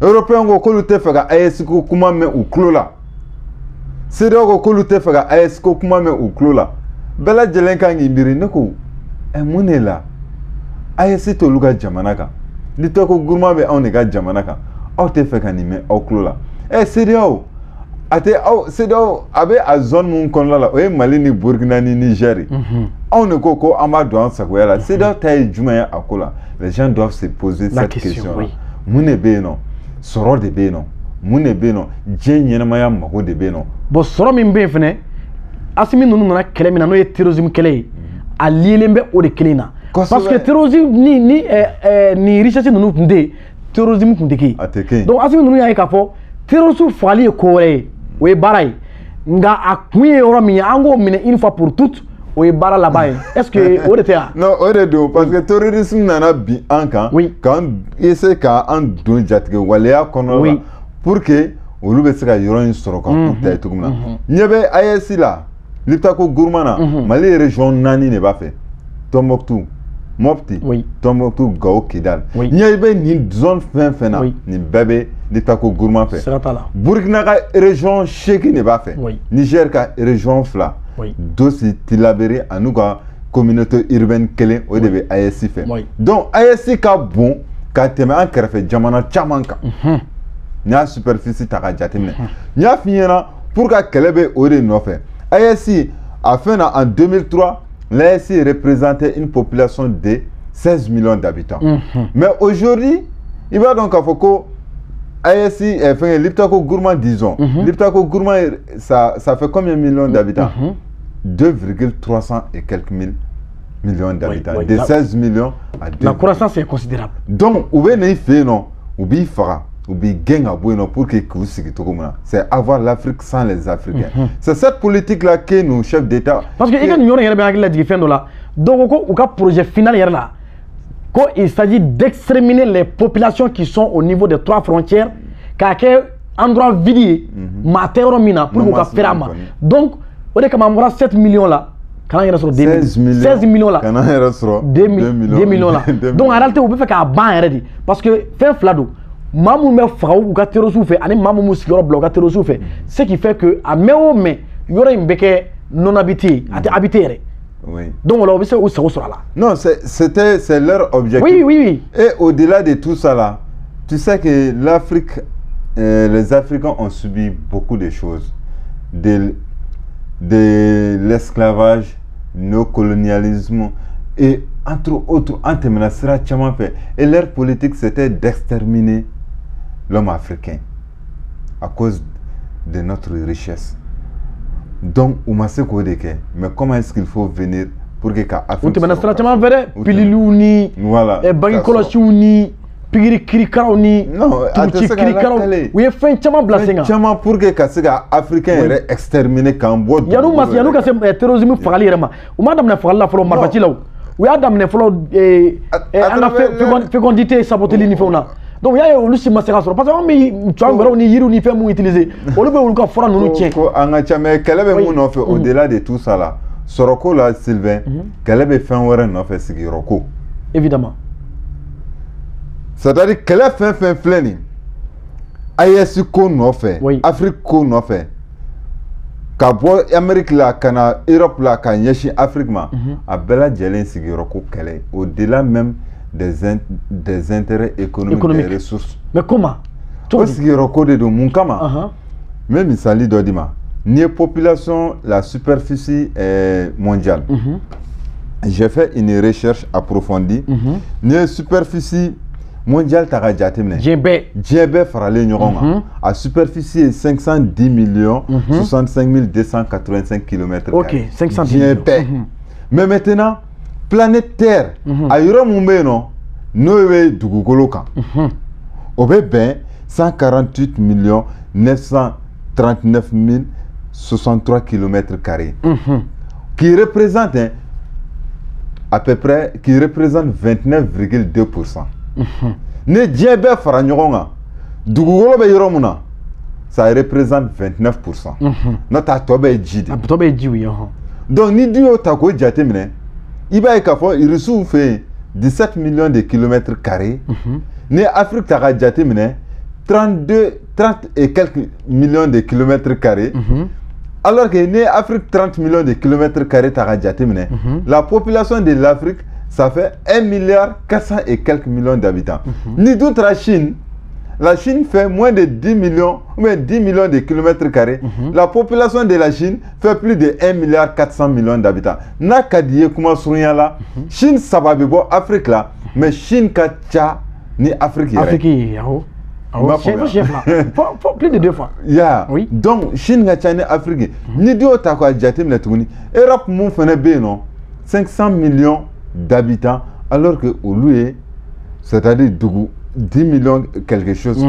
Européens ko k'olu tɛ fɛ ka AES ko kuma mɛn u tulo la. CEDEAO ko k'olu tɛ fɛ ka AES ko kuma mɛn u tulo la. Bɛɛ lajɛlen kan k'i miiri ne ko mun de la AES t'olu ka jamana kan Liptako Gourmand bɛ anw de ka jamana kan aw tɛ fɛ ka nin mɛn aw tulo la. CEDEAO a tɛ aw CEDEAO a bɛ a zone mun kɔnɔna la o ye Mali ni Burkina ni Niger ye. Anw de ko an b'a don an sagoya la. CEDEAO ta ye jumɛn ye a ko la? Les gens doivent se poser cette question là. Mun de bɛ yen nɔ? Sɔrɔ de bɛ yen nɔ. Mun de bɛ yen nɔ? Diɲɛ ɲɛnamaya mago de bɛ yen nɔ. Bon sɔrɔ min bɛ yen fɛnɛ Assimi ninnu nana kɛlɛ min na n'o ye terrorisme kɛlɛ ye a lielen bɛ o de kelen na. Parce que terrorisme ni recherche ninnu tun tɛ yen terrorisme tun tɛ kɛ yen. Donc Assimi ninnu y'a ye k'a fɔ terrorisme fagali ye ko wɛrɛ ye o ye baara ye nka a kun ye yɔrɔ min ye an k'o minɛ une fois pour toutes o ye baara laban ye est ce que o de tɛ yan. non o de don parce que terrorisme nana bin an kan k'an essayer k'an don jatigɛ waleya kɔnɔ la pour que olu bɛ se ka yɔrɔ in sɔrɔ ka k'u ta ye cogo min na ɲɛ bɛ AES la Liptako Gourma na Mali région 4 de b'a fɛ Tombouctou Mopti Tombouctou Gao Kidal ɲɛ bɛ nin zone fɛn fɛn na nin bɛɛ bɛ Liptako Gourma fɛ Burkina ka région 8 de b'a fɛ Niger ka région 2 Dossi Tilaberi an'u ka communauté urbaine 1 o de bɛ AES fɛ donc AES ka bon ka tɛmɛ an kɛrɛfɛ jamana caman kan n y'a superficie ta ka jateminɛ n y'a f'i ɲɛna pour ka kɛlɛ bɛ o de nɔfɛ AES a fait en 2003 l'AES représentait une population de 16 millions d'habitants mais aujourd'hui il va donc à Foko AES enfin Liptako Gourma disons Liptako Gourma ça fait combien de millions d'habitants 2,300 et quelques millions d'habitants de 16 millions à 2. La croissance est considérable donc où est fait non ou bien fera ou bien pour que c'est avoir l'Afrique sans les Africains. C'est cette politique-là que nous, chefs d'État... Parce que donc, projet final là, il s'agit d'exterminer les populations qui sont au niveau des 3 frontières, car endroit vide, mina pour qu'on faire ma. Donc, on est comme 7 millions là. 16 millions là. 2 millions là. Donc, en réalité, on peut faire qu'un ban parce que faire flado. Mamou me faga ou ka terrorisme fait ani mamou mu sigoro bloc ka terrorisme fait ce qui fait que à mais yoro imbeke non habité ati habité donc on va essayer où ça sera là non c'est leur objectif oui et au-delà de tout ça là tu sais que l'Afrique les Africains ont subi beaucoup de choses de l'esclavage néocolonialisme et entre autres et leur politique c'était d'exterminer l'homme africain à cause de notre richesse. Donc, mais comment est-ce qu'il faut venir pour que l'Afrique pour que Africain exterminé donc il y a aussi parce que tu as ni yiru ni fait mon utiliser fora nous tient au-delà de tout ça là Soroko là Sylvain qu'elle fait un wara no fait sigiroko évidemment c'est-à-dire qu'elle fait fleni AES ko no fait Afrique ko no fait Kabo Amérique là kana Europe là kan yeshi Afrique ma a bela jelen sigiroko qu'elle au-delà même des intérêts économiques et ressources. Mais comment? Parce que recordé de mon kama. Même Sali Dodima. Ni population la superficie mondiale. J'ai fait une recherche approfondie. Ni superficie mondiale Tarajatemne. Djebe farale nyoronga. À superficie 510 millions 65 285 km. Ok, 510 millions. Mais maintenant planète Terre, a yoro mumbe no, noé dugugolo kan. Obe ben 148 millions 939 063 km², qui représente à peu près, qui représente 29,2%. Ne djebe faranyoronga, dugugolo be yoro muna, ça représente 29%. Notre atobe jidi. Atobe jidi, donc ni duo tako jatemine. Il va y reçoit 17 millions de kilomètres carrés. Né Afrique a 30 et quelques millions de kilomètres carrés. Alors que né Afrique 30 millions de kilomètres carrés la population de l'Afrique ça fait 1 milliard 400 et quelques millions d'habitants. Ni d'autre la Chine fait moins de 10 millions ou 10 millions de kilomètres carrés. La population de la Chine fait plus de 1 milliard 400 millions d'habitants. Nakadiye kuma surunya la Chine sababibo Afrique là, mais Chine kacha ni Afrique. Afrique, plus de 2 fois. Yeah. Oui. Donc Chine kacha ni Afrique. Ni dio ta kwa jatim la tuni. Europe mon fene be non 500 millions d'habitants alors que au lieu c'est-à-dire 10 millions quelque chose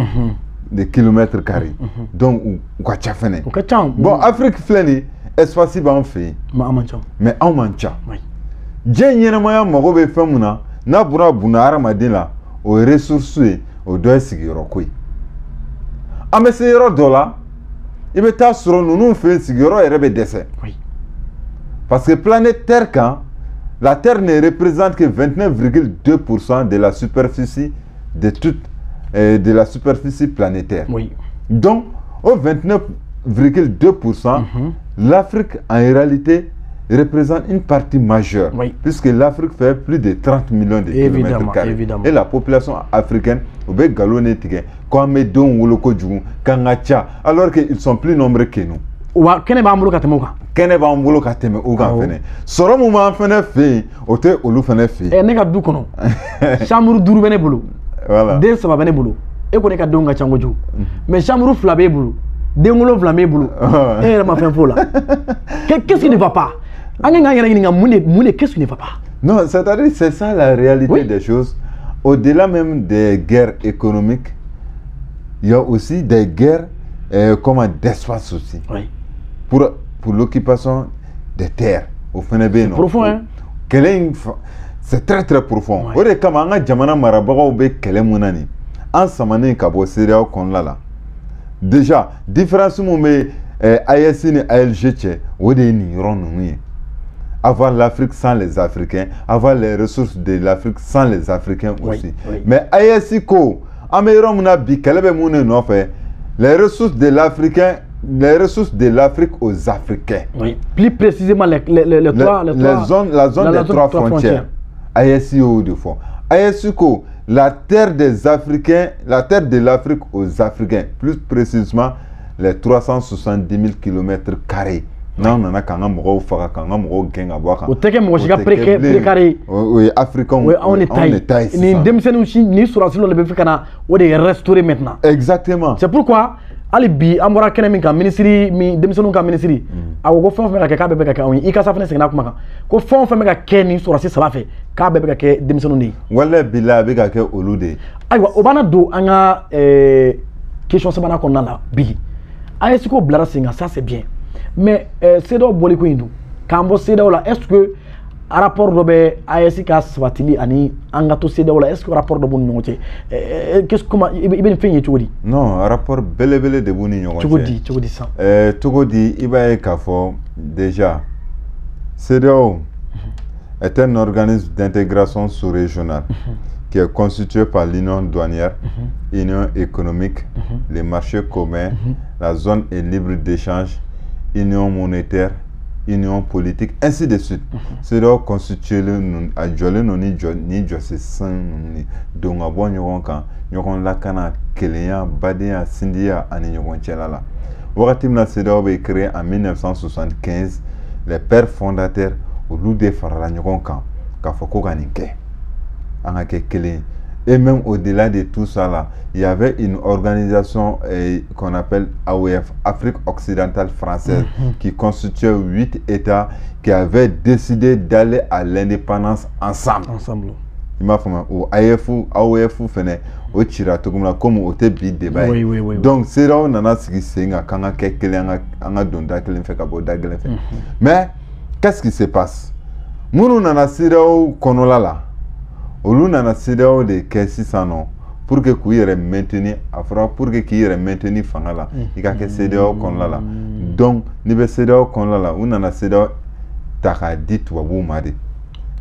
de kilomètres carrés. Donc, ou ka ca fene. Bon, Afrique fleni, espace ba en fait. Mais en mancha. Jen yena maya mago be femuna, na bura bunara madina, o ressources, o doy sigiro koi. Ame sigiro dola, ibe ta suro nunu fe sigiro erebe dese. Parce que planète Terre, quand la Terre ne représente que 29,2% de la superficie de toute de la superficie planétaire. Donc, au 29,2%, l'Afrique en réalité représente une partie majeure, puisque l'Afrique fait plus de 30 millions de kilomètres carrés. Et la population africaine, alors qu'ils sont plus nombreux que nous. Kene ba mbolo ka teme o ga fene soro mu ma fene fe o te olu fene fe ne ka du kono chambre duru bene bulu voilà den saba bene bulu e ko ne ka donga chango ju mais chambre fla be bulu den ngolo fla be bulu e ma fen fola qu'est-ce qui ne va pas qu'est-ce qui ne va pas? Non, c'est-à-dire c'est ça la réalité des choses. Au-delà même des guerres économiques, il y a aussi des guerres d'espace aussi. Pour l'occupation des terres. C'est profond, hein? C'est très très profond. Déjà, différence AES et ALG, avoir l'Afrique sans les Africains, avoir les ressources de l'Afrique sans les Africains aussi. Mais AES, les ressources de l'Africain, les ressources de l'Afrique aux Africains. Plus précisément la zone des trois frontières. AESIO de fond. AESICO, la terre des Africains, la terre de l'Afrique aux Africains. Plus précisément, les 370 000 km². Non, non, non, non, exactement. C'est pourquoi ali bi amora kene min ka ministry mi demisonu ka ministry awo fon fon ka bebe ka on ikasa fene segna kuma ko fon fon ka keni sura si sala fe ka bebe ka demisonu ni wala bila be ka ke olude aywa obana do anga question sabana ko nala bi ayesi ko blara singa ça c'est bien mais c'est do boli ko indu kambo c'est là est-ce que rapport do be ayesi ka swatili ani anga to c'est là est-ce que rapport do bon ñoté qu'est-ce comment ibn fenye tugodi non rapport belebele de boni ñoté tugodi ça tugodi ibaye ka fo déjà CEDEAO est un organisme d'intégration sous-régionale qui est constitué par l'Union douanière, l'Union économique, les marchés communs, la zone est libre d'échange, Union monétaire, union politique, ainsi de suite. C'est là constitué à Jolé ni José San donc à bon yoronka yoron lakana Kéléa Badéa Sindia ani yoron tchelala. Waratimna CEDEAO est créé en 1975. Les pères fondateurs au loup de Farala yoronka kafoko ganinke anake Kélé. Et même au-delà de tout ça là, il y avait une organisation qu'on appelle AOF, Afrique occidentale française, qui constituait 8 États qui avaient décidé d'aller à l'indépendance ensemble. Il m'a fait au AOF au Chiratoum comme au Tébi débat. Donc c'est là où on a ce qui s'est mais qu'est-ce qui se passe? Nous nana sirao konolala. Olu nana CEDEAO de kesi sano pour que kuire maintenir afra pour que kuire maintenir fangala ika ke CEDEAO konlala donc ni be CEDEAO konlala unana CEDEAO taka dit wabu mari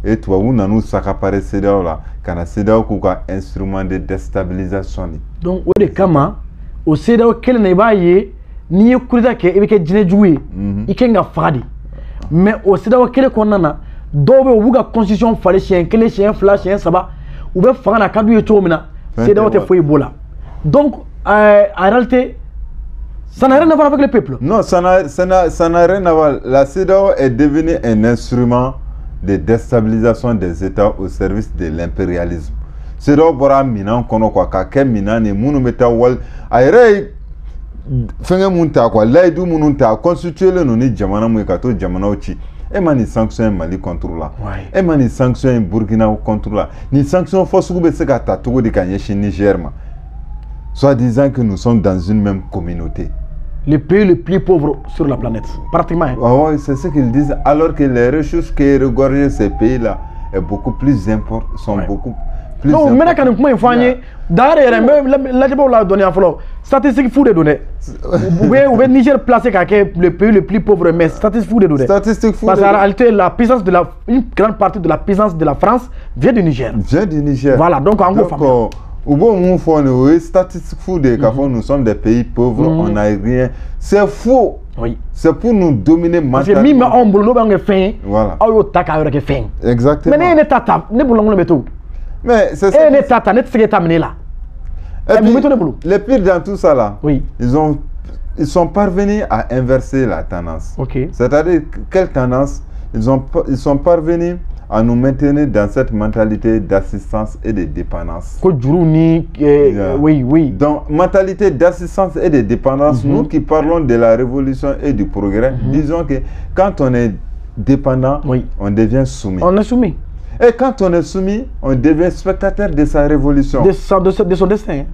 et toi unanu saka pare CEDEAO la kana CEDEAO kuka instrument de déstabilisation donc o de kama o CEDEAO kele na ibaye ni kurida ke ibeke jine juwe ikenga fadi mais o CEDEAO kele konana dobe ubuga constitution fallait chien kele chien flash chien saba ou be fanga na kadu yeto mina c'est dans te foi bola donc en réalité ça n'a rien à voir avec le peuple. Non, ça n'a rien à voir. La CEDEAO est devenue un instrument de déstabilisation des États au service de l'impérialisme. CEDEAO bora mina kono kwa ka mina ni munu meta wal ayre fenge munta kwa laidu mununta constituer le noni jamana mu ka to jamana uchi. Et mani sanction Mali contre là. Et mani sanction Burkina contre là. Ni sanction force que se gata Togo de Kanyeshi Niger ma. soi-disant que nous sommes dans une même communauté. Les pays les plus pauvres sur la planète, pratiquement. Hein. Ah ouais, c'est ce qu'ils disent, alors que les ressources qui regorgent ces pays-là est beaucoup plus importantes, sont beaucoup plus non, mais quand nous pouvons faire, d'ailleurs, la débat la donné en follow. Statistique fou de données. Vous pouvez Niger placer le pays le plus pauvre, mais statistique fou de données. Statistique fou. Parce qu'en réalité, la puissance de une grande partie de la puissance de la France vient du Niger. Vient du Niger. Voilà, donc en gros, statistique fou de nous sommes des pays pauvres, on n'a rien. C'est faux. Oui. C'est pour nous dominer mentalement. Parce que même on boulot on fait. Voilà. Exactement. Mais ne boulons le métaux. Mais c'est ça. Et puis, le pire dans tout ça là, oui. Ils sont parvenus à inverser la tendance. Okay. C'est-à-dire, quelle tendance? Ils sont parvenus à nous maintenir dans cette mentalité d'assistance et de dépendance. Oui, oui. Donc, mentalité d'assistance et de dépendance, nous qui parlons de la révolution et du progrès, disons que quand on est dépendant, on devient soumis. On est soumis. Et quand on est soumis, on devient spectateur de sa révolution. De son destin.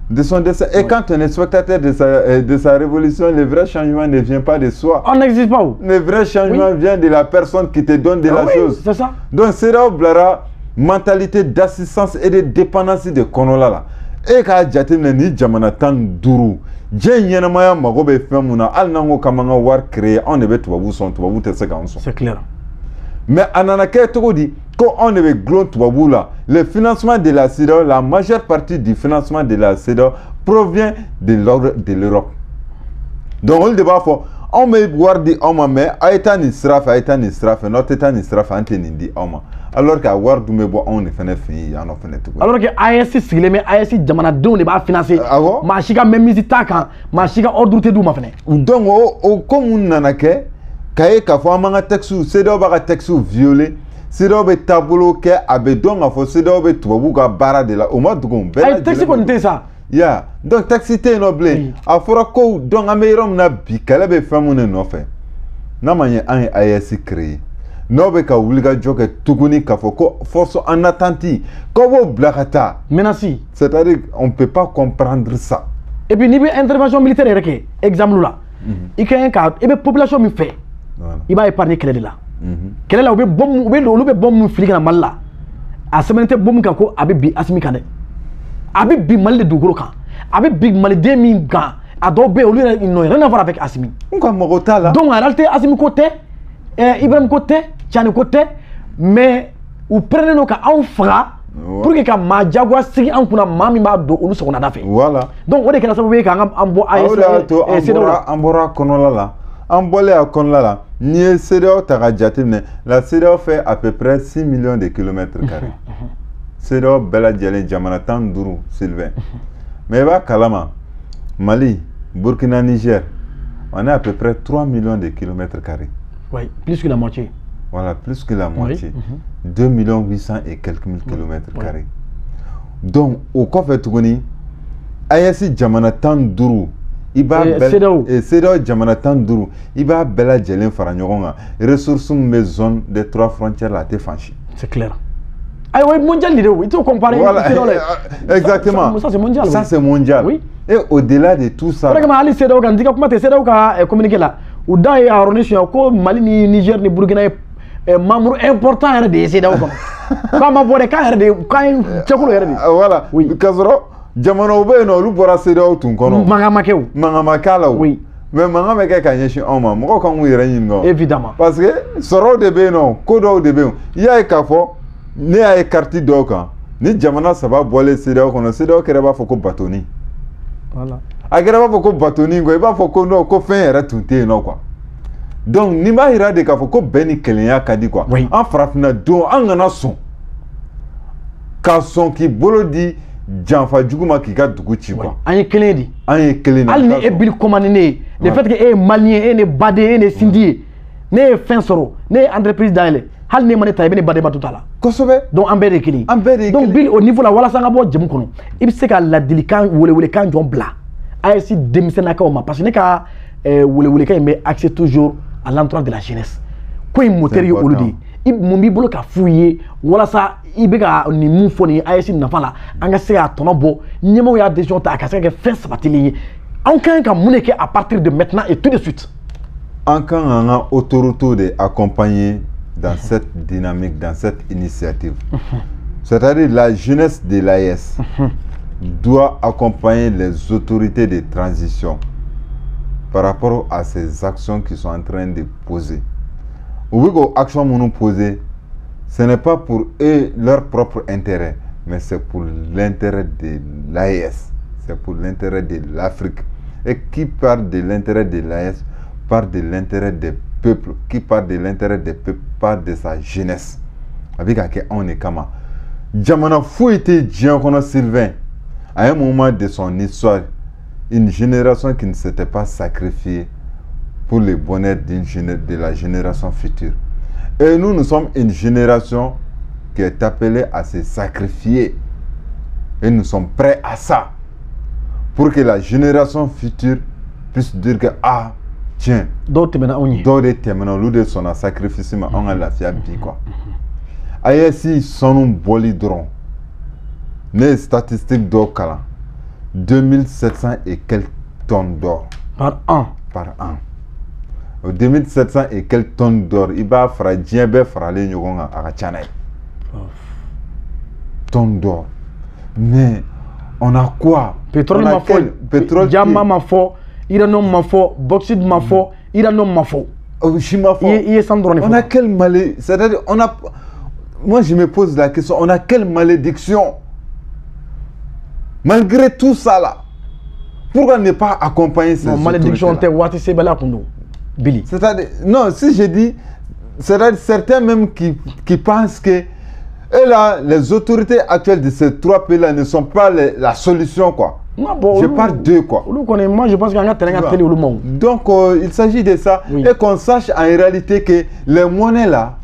De son destin. Et quand on est spectateur de sa révolution, le vrai changement ne vient pas de soi. On n'existe pas où. Le vrai changement vient de la personne qui te donne de la chose. C'est ça. Donc, c'est là où la mentalité d'assistance et de dépendance de Konola là. Et quand jatim ni jamana tan duru. Maya magobe femuna al nango kamanga war créer on ne veut pas son tubabu te sekanso. C'est clair. Mais ananake toko dit quand on est glon tubabu là, le financement de la CEDEAO, la majeure partie du financement de la CEDEAO provient de l'Europe. Donc on le débat fort. On me guardi oma mais aïtan israf notre état israf antenindi oma. Alors qu'à guardi me bo on ne fait fini en fait tout. Alors que ASC sigilé mais ASC jamana don ne ba financer. Ma chika même misita kan, ma chika ordre te dou ma fene. Donc comme on nanake kaye ka fo amanga texu CEDEAO ba ka texu violé. CEDEAO be tabolo ke abe don afo CEDEAO be tubabu ka bara de la o ma dugon be. Ay texu ko nte ça. Yeah, donc taxi te no blé. A fora ko donc amerom na bi kala be famune no fe. Na manye an ASC créé. No be ka wuliga joke tuguni ka foko force en attente. Ko bo blakata. Menaci. C'est-à-dire on peut pas comprendre ça. Et puis niveau intervention militaire reke exemple là. Il y a un cas et be population mi fait. Il va épargner kele de là. Kele là ou be bom fili kana malla. A sementé bom ka ko abi bi asmi kane. Abi bi mal de duguro kan abi big mal de mi gan adobe olu ils n'ont rien à voir avec Assimi. Donc en réalité Assimi côté Ibrahim côté Tchani côté mais ou prenez nos cas en fra pour que ka ma jagwa sigi an kuna mami ma do olu so na dafe. Voilà. Donc on est que ça veut ka ambo ambora konola la ambole a konola la ni CEDEAO ta jatine la CEDEAO fait à peu près 6 millions de kilomètres carrés. CEDEAO bela djelen jamana tan duru Sylvain. Mais va Kalama, Mali, Burkina, Niger, on est à peu près 3 millions de kilomètres carrés. Oui, plus que la moitié. Voilà, plus que la moitié. 2 800 et quelques mille kilomètres carrés. Donc, au Kofe Tougoni, Ayasi jamana tan duru. Iba CEDEAO jamana tan duru. Iba bela djelen faranyogonga. Ressources maison des 3 frontières là te franchi. C'est clair. Ah oui, mondial, il faut comparer. Voilà, exactement. Ça c'est mondial. Ça c'est mondial. Oui. Et au-delà de tout ça. Regarde, Ali CEDEAO quand dit comment CEDEAO a communiqué là. Ou dans et arrondé sur ko Mali ni Niger ni Burkina membre important de CEDEAO comme. Comment voir quand quand tchekolo RD. Voilà. Oui. Kazoro jamano obe no lu bora CEDEAO tun kono. Mangamakeo. Mangamakala. Oui. Mais mangamake kanyeshi oma moko kan wi renyin. Évidemment. Parce que soro de beno, kodo de beno. Il y a kafo ne a écarté d'aucun. Ni jamana ça va boiler CEDEAO qu'on a CEDEAO qui va faut batoni. Voilà. A qui va faut batoni quoi, il va faut qu'on no ko fin era tunté non quoi. Donc ni ma ira de ka faut ko beni kelenya kadi quoi. En frafina do angana son. Ka son ki bolodi janfa juguma ki ka duguchi quoi. Anye keledi. Anye keledi. Al ni ebil commandé. Le fait que est malien, est badé, est sindi, n'est fin soro, n'est entreprise d'aile. Hal ne maneta ibene badeba tutala kosobe donc ambere kili donc bil au niveau la wala sanga bo jëm kono ibse ka la dilikan wole kan jon bla ASC demisena ka ma parce que ne ka wole kan mais accès toujours à l'entourage de la jeunesse ko moteur yo oludi mun b'i bolo ka f'u ye walasa i bɛ ka nin mun fɔ nin AES nafa la an ka se k'a tɔnɔ bɔ ɲɛmɔgɔw y'a décision ta a ka se ka kɛ fɛn sabatilen ye an ka kan ka mun de kɛ à partir de maintenant et tout de suite. An kan k'an ka autorités de accompagner dans cette dynamique, dans cette initiative. C'est-à-dire la jeunesse de l'AES doit accompagner les autorités de transition par rapport à ces actions qui sont en train de poser. Oui, les actions que nous posons, ce n'est pas pour eux leur propre intérêt, mais c'est pour l'intérêt de l'AES, c'est pour l'intérêt de l'Afrique. Et qui parle de l'intérêt de l'AES parle de l'intérêt des peuples. Qui parle de l'intérêt des peuples parle de sa jeunesse. Avec laquelle on est comme Jamana Fouette Djiankono Sylvain, à un moment de son histoire, une génération qui ne s'était pas sacrifiée pour le bonheur de la génération future. Et nous sommes une génération qui est appelée à se sacrifier. Et nous sommes prêts à ça. Pour que la génération future puisse dire que, ah, tiens, d'autres témoins, l'eau de son sacrifice, on a la fiabilité, quoi. Aïe, son bolidron. Les statistiques d'or, 2700 et quelques tonnes d'or. Par an. Par an. 2700 et quelques tonnes d'or. Il va faire djembe fralé nyogonga à Tchanaï. Tonnes d'or. Mais on a quoi? Pétrole ma fo. Pétrole. Diamant ma fo. Uranium ma fo. Bauxite ma fo. Uranium ma fo. On a quel malédiction? C'est-à-dire, on a. Moi, je me pose la question, on a quelle malédiction? Malgré tout ça là, pourquoi ne pas accompagner ces malédiction? C'est-à-dire, non, si je dis, c'est-à-dire certains même qui pensent que et là, les autorités actuelles de ces trois pays-là ne sont pas la solution, quoi. Non, bon, je parle d'eux, quoi. Moi, je pense qu'il y a un donc, il s'agit de ça, oui. Et qu'on sache en réalité que les monnaies là,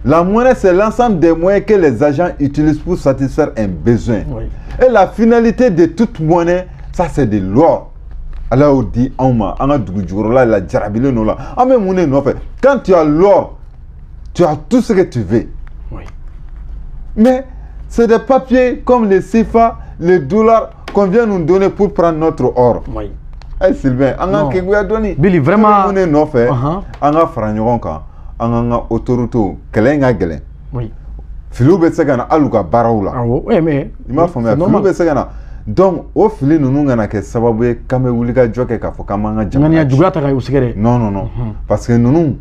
la monnaie, c'est l'ensemble des moyens que les agents utilisent pour satisfaire un besoin. Oui. Et la finalité de toute monnaie, ça c'est de l'or. Alors on dit, quand tu as l'or, tu as tout ce que tu veux. Oui. Mais c'est des papiers comme les CFA, les dollars qu'on vient nous donner pour prendre notre or. Oui. Hey Sylvain, on a donné. Billy, vraiment. On a fait an autorité kelenga gelen oui filu be segana aluka barawla oui mais il m'a formé filu be segana donc au fili nunu ngana ke sababu e kame wulika joke ka fo kamanga jamani jugata ka usigere non parce que nunu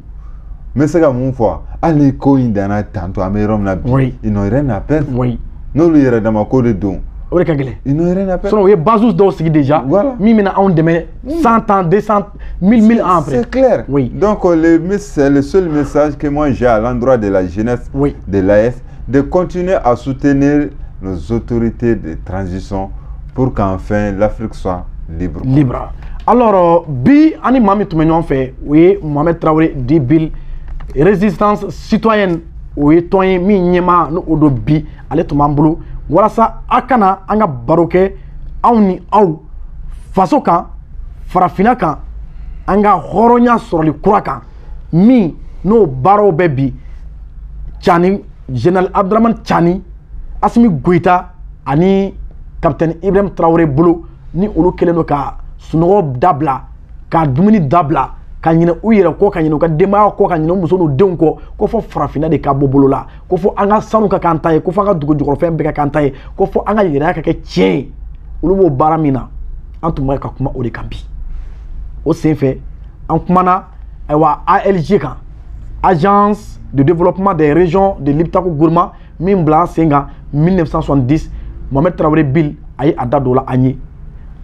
mais sega mon fois ali ko indana tanto amerom na bi inoire na perte oui no lu yere dama ko de don o ka gele inoire na perte so ye bazus do sigi déjà voilà mi mina on demain 100 ans 200 1000 ans après c'est clair oui donc le seul message que moi j'ai à l'endroit de la jeunesse oui. de l'AES de continuer à soutenir nos autorités de transition pour qu'enfin l'Afrique soit libre. Alors bi ani mami tumenyon fait oui Mohamed Traoré Dibil résistance citoyenne oui toyen mi nyema no odo bi ale to mambulu walasa akana anga baroke awni aw faso kan farafina kan anga horonya soroli kuraka mi no baro bebi Chani General Abdraman Chani Asimi Goïta ani Capitaine Ibrahim Traoré bulu ni olu keleno ka sunogo dabla ka dumuni dabla ka nyina uyere ko ka nyina ka dema ko ka nyina muso no den ko fo farafina de ka bobolo la ko fo anga sanu ka kantaye ko fo anga dugo jukoro fem be ka kantaye ko fo anga yira ka ke tien olu bo baramina antuma ka kuma o de kambi o senfɛ an kumana aywa ALG kan Agence de développement des régions de l'Iptako Gourma min bla senga 1970 Mohamed Traoré Bill ayi adado la anyi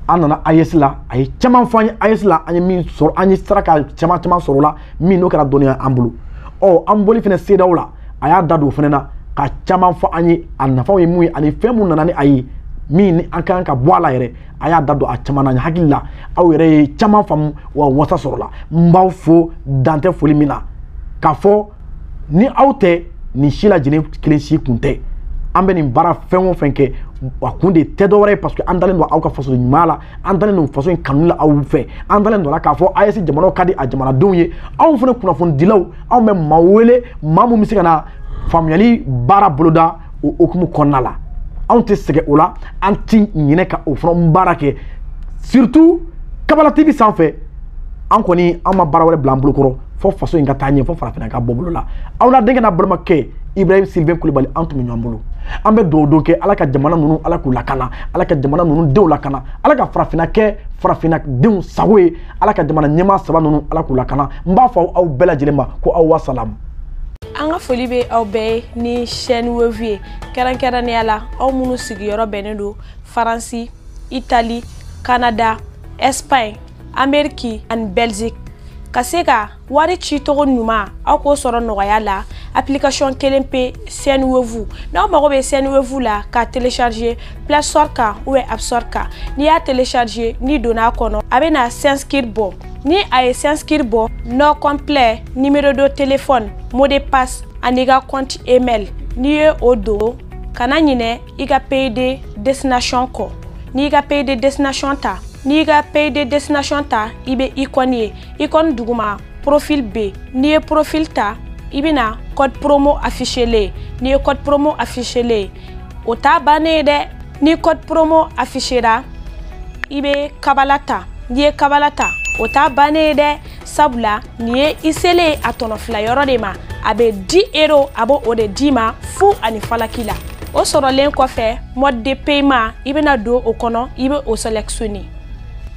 anana AES la ayi chaman fanye AES la anyi min sor anyi straka chaman soro la min no kara doni ambulu o amboli fene sedaw la aya dado fene na ka chaman fa anyi anafa we mu ani femu nana ni ayi min an kan ka boala yere aya dado a chaman na hakilla aw yere chaman fam wa wasa soro la mbaw fo dante foli mina ka fo ni awte ni shila jine kilesi kunte ambe ni bara fenwo fenke a kun de tɛ dɔ wɛrɛ ye parce que an dalen don aw ka faso ɲuman la an dalen don faso in kanu la aw fɛ an dalen don la k'a fɔ AES jamanaw ka di a jamanadenw ye anw fana kunnafonidilaw anw bɛ maa wele maa mun bɛ se ka na faamuyali baara boloda o hukumu kɔnɔna la anw tɛ sɛgɛn o la an ti ɲinɛ ka o fana baara kɛ surtout Kabala TV sanfɛ an kɔni an ma baara wɛrɛ bila an bolokɔrɔ fo faso in ka taa ɲɛ fo farafinna ka bɔ bolo la aw na denkɛ n'a balimakɛ Ibrahim Sylvain Coulibaly an tun bɛ ɲɔgɔn bolo an bɛ dugawu kɛ ala ka jamana ninnu ala k'u lakana ala ka jamana ninnu denw lakana ala ka farafinna kɛ farafinna denw sago ye ala ka jamana ɲɛmaa saba ninnu ala k'u lakana n b'a fɔ aw bɛɛ lajɛlen ma ko aw wa salamu. An ka foli bɛ aw bɛɛ ni chaîne web ye kɛrɛnkɛrɛnnenya la aw minnu sigiyɔrɔ bɛnnen don Faransi, Italie, Canada, Espagne, Amérique ani Belgique. Ka se ka wari ci togo ɲuman aw k'o sɔrɔ nɔgɔya la application kelen pe chaîne web n'aw mago bɛ chaîne web la ka télécharger Play Store kan ou App Store kan n'i y'a télécharger ni donna a kɔnɔ a bɛ na s'inscrire bɔ ni a ye s'inscrire bɔ nom complet numéro de téléphone mot de passe ani ka compte email n'i ye o don kana ɲinɛ i ka pays de destination kɔ n'i ka pays de destination ta n'i ka pays de destination ta i bɛ icône ye icône duguma profil B n'i ye profil ta i bɛna code promo affiché n'i ye code promo affiché o t'a bannen ye dɛ ni code promo affiché ra i bɛ kabala ta n'i ye kabala ta o t'a bannen ye dɛ sabula n'i ye i selen a tɔnɔ fila yɔrɔ de ma a bɛ 10 € a b'o de d'i ma fu ani falaki la o sɔrɔlen kɔfɛ mode de paiement i bɛna don o kɔnɔ i bɛ o sélectionner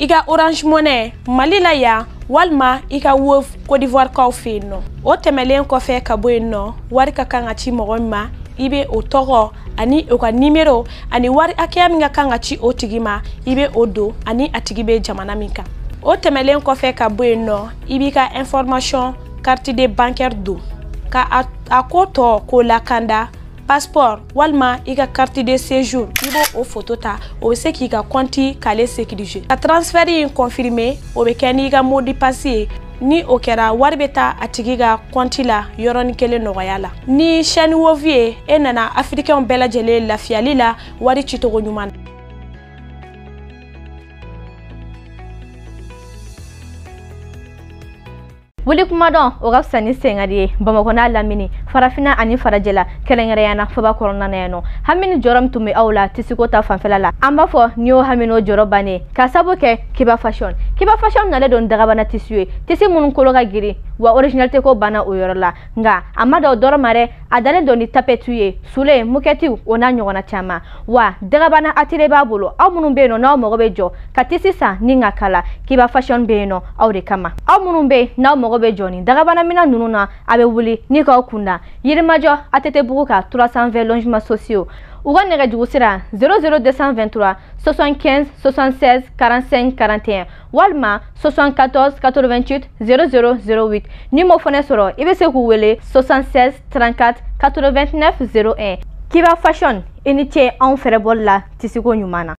i ka Orange Money Mali la yan walima i ka Wave Côte d'Ivoire kaw fɛ yen nɔ o tɛmɛlen kɔfɛ ka bɔ yen nɔ wari ka kan ka ci mɔgɔ min ma i bɛ o tɔgɔ ani o ka numéro ani wari hakɛya min ka kan ka ci o tigi ma i bɛ o don ani a tigi bɛ jamana min kan o tɛmɛlen kɔfɛ ka bɔ yen nɔ i b'i ka information carte de bancaire don ka a ko tɔ k'o lakanda passeport walima i ka carte de séjour i b'o o photo ta o bɛ se k'i ka compte k'ale sécuriser ka transfert in confirmer o bɛ kɛ n'i ka mot de passe ye ni o kɛra wari bɛ taa a tigi ka compte la yɔrɔnin kelen nɔgɔya la ni chaîne web ye e nana africain bɛɛ lajɛlen lafiyali la wari cicogo ɲuman na. Wuli kuma dɔn o ka fisa ni sengadi ye Bamakɔ n'a lamini Farafina ani Farajɛla kɛrɛnkɛrɛnyana fɔba kɔnɔna na yan nɔ hamini jɔrɔ min tun bɛ aw la tisiko ta fanfɛla la an b'a fɔ n'i y'o hamini o jɔrɔ bannen ka sabu kɛ Kiba Fashion nalen don dagabana tisi ye tisi minnu kolo ka girin wa originalité ko banna o yɔrɔ la nka a ma da o dɔrɔn ma dɛ a dalen don ni tapetu ye sule muketiw o n'a ɲɔgɔnna caman wa dagabana atelier b'a bolo aw minnu bɛ yen nɔ n'aw mago bɛ jɔ ka tisi san ni ka kala Kiba Fashion bɛ yen nɔ aw de kama aw minnu bɛ yen n'aw mago bɛ jɔ ni dagabana mina ninnu na a bɛ wuli ni k'aw kunda Yirimajɔ ATT bugu ka 320 logements sociaux u ka nɛgɛjugu sira 00223 75 76 45 41 walima 74 88 0008 ni m'o fana sɔrɔ i bɛ se k'u wele 76 34 89 01 Kiba Fashion i ni ce anw fɛrɛbɔli la tisiko ɲuman na.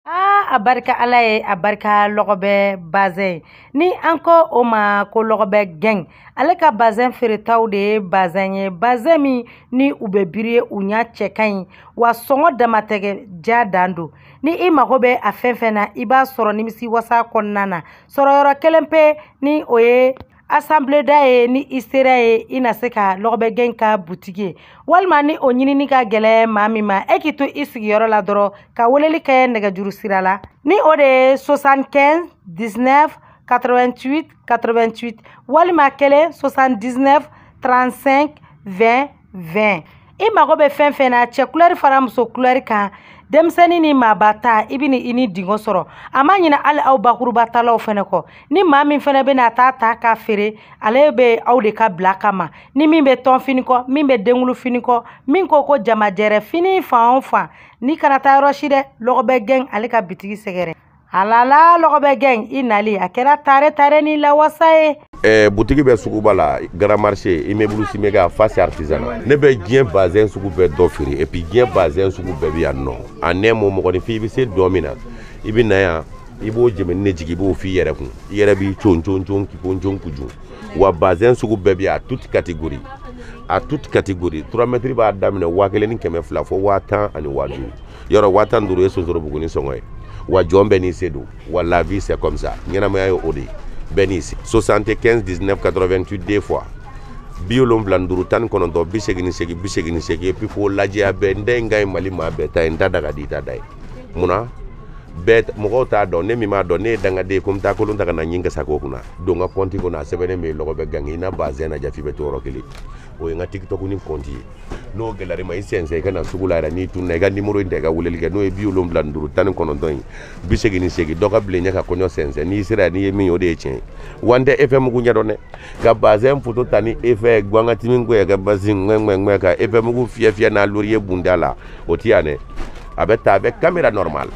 A barika ala ye a barika lɔgɔbɛ bazɛn ni an ko o ma ko lɔgɔbɛ gɛng ale ka bazɛn feeretaw de ye bazɛn ye bazɛn min ni u bɛ biri u ɲa cɛ ka ɲi wa sɔngɔ damatɛgɛ ja dan don ni i mago bɛ a fɛn fɛn na i b'a sɔrɔ nimisi wasa kɔnɔna na sɔrɔyɔrɔ kelen pe ni o ye assemblée da ye ni i sera ye i na se ka lɔgɔbɛ gɛn ka butigi walima ni o ɲinini ka gɛlɛ maa min ma e k'i to i sigiyɔrɔ la dɔrɔn ka weleli kɛ nɛgɛjuru sira la ni o de ye 75 19 88 88 walima kelen 79 35 20 20 i mago bɛ fɛn fɛn na cɛ couleur fara muso couleur kan denmisɛnnin ni maaba ta i bɛ i ni dingo sɔrɔ a ma ɲinɛ hali aw bakuruba talaw fɛnɛ kɔ ni maa min fɛnɛ bɛna taa ta k'a feere ale bɛ aw de ka bila kama ni min bɛ tɔn fini kɔ min bɛ dengulu fini kɔ min ko jamajɛrɛ fini fan o fan ni kana taa yɔrɔ si dɛ lɔgɔbɛ gɛn ale ka bitigi sɛgɛrɛ alala lɔgɔbɛ gɛn i nali a kɛra tare ni lawasa ye. Butigi bɛ suguba la Grand Marché immeuble Simega face artisanat ne bɛ diɲɛ bazin sugu bɛɛ dɔ feere et puis diɲɛ bazin sugu bɛɛ bɛ yan nɔ a nɛ mo mɔgɔninfin i bɛ se dɔ min na i bɛ na yan i b'o jɛmɛni ne jigi i b'o f'i yɛrɛ kun i yɛrɛ b'i con kuju wa bazin sugu bɛɛ bɛ yan toute catégorie à toute catégorie 3 mètres b'a daminɛ 1200 fo 1010 ani 5000 yɔrɔ 1015 ye sonsoro buguni sɔngɔ ye wa jɔn bɛɛ n'i se don wa la vie c'est comme ça ɲɛnamaya ye o de ye bɛɛ n'i se 75 19 88 2 fois 75 19 88 et puis fo lajɛ a bɛɛ n den ka ɲi Mali maa bɛɛ ta ye n ta daga di ta da ye munna bɛɛ mɔgɔw t'a dɔn ne min m'a dɔn ne ye dangaden ye ko n bɛ taa kolon ta ka na ɲin kasa k'o kunna don n ka compte kɔnɔ a sɛbɛnnen bɛ lɔgɔ bɛ gange i na bazɛn na jafi bɛ to yɔrɔ kelen o ye n ka TikTok ni compte ye n'o gɛlɛyara i ma i sɛnsɛn i ka na sugu la yɛrɛ n'i tununa i ka numéro in ta i ka weleli kɛ n'o ye 75 19 in 88 dɔ ka bilen ɲɛ ka kɔɲɔ sɛnsɛn n'i sera yan n'i ye min ye o de ye tiɲɛ ye wa n tɛ effet mugu ɲɛdɔn dɛ ka bazɛn photo ta ni effet guwan ka timi ko ye ka basi ŋɛŋ ka effet mugu fiyɛ n'a laurier bunda la o ti yan dɛ a bɛ ta a bɛ caméra normal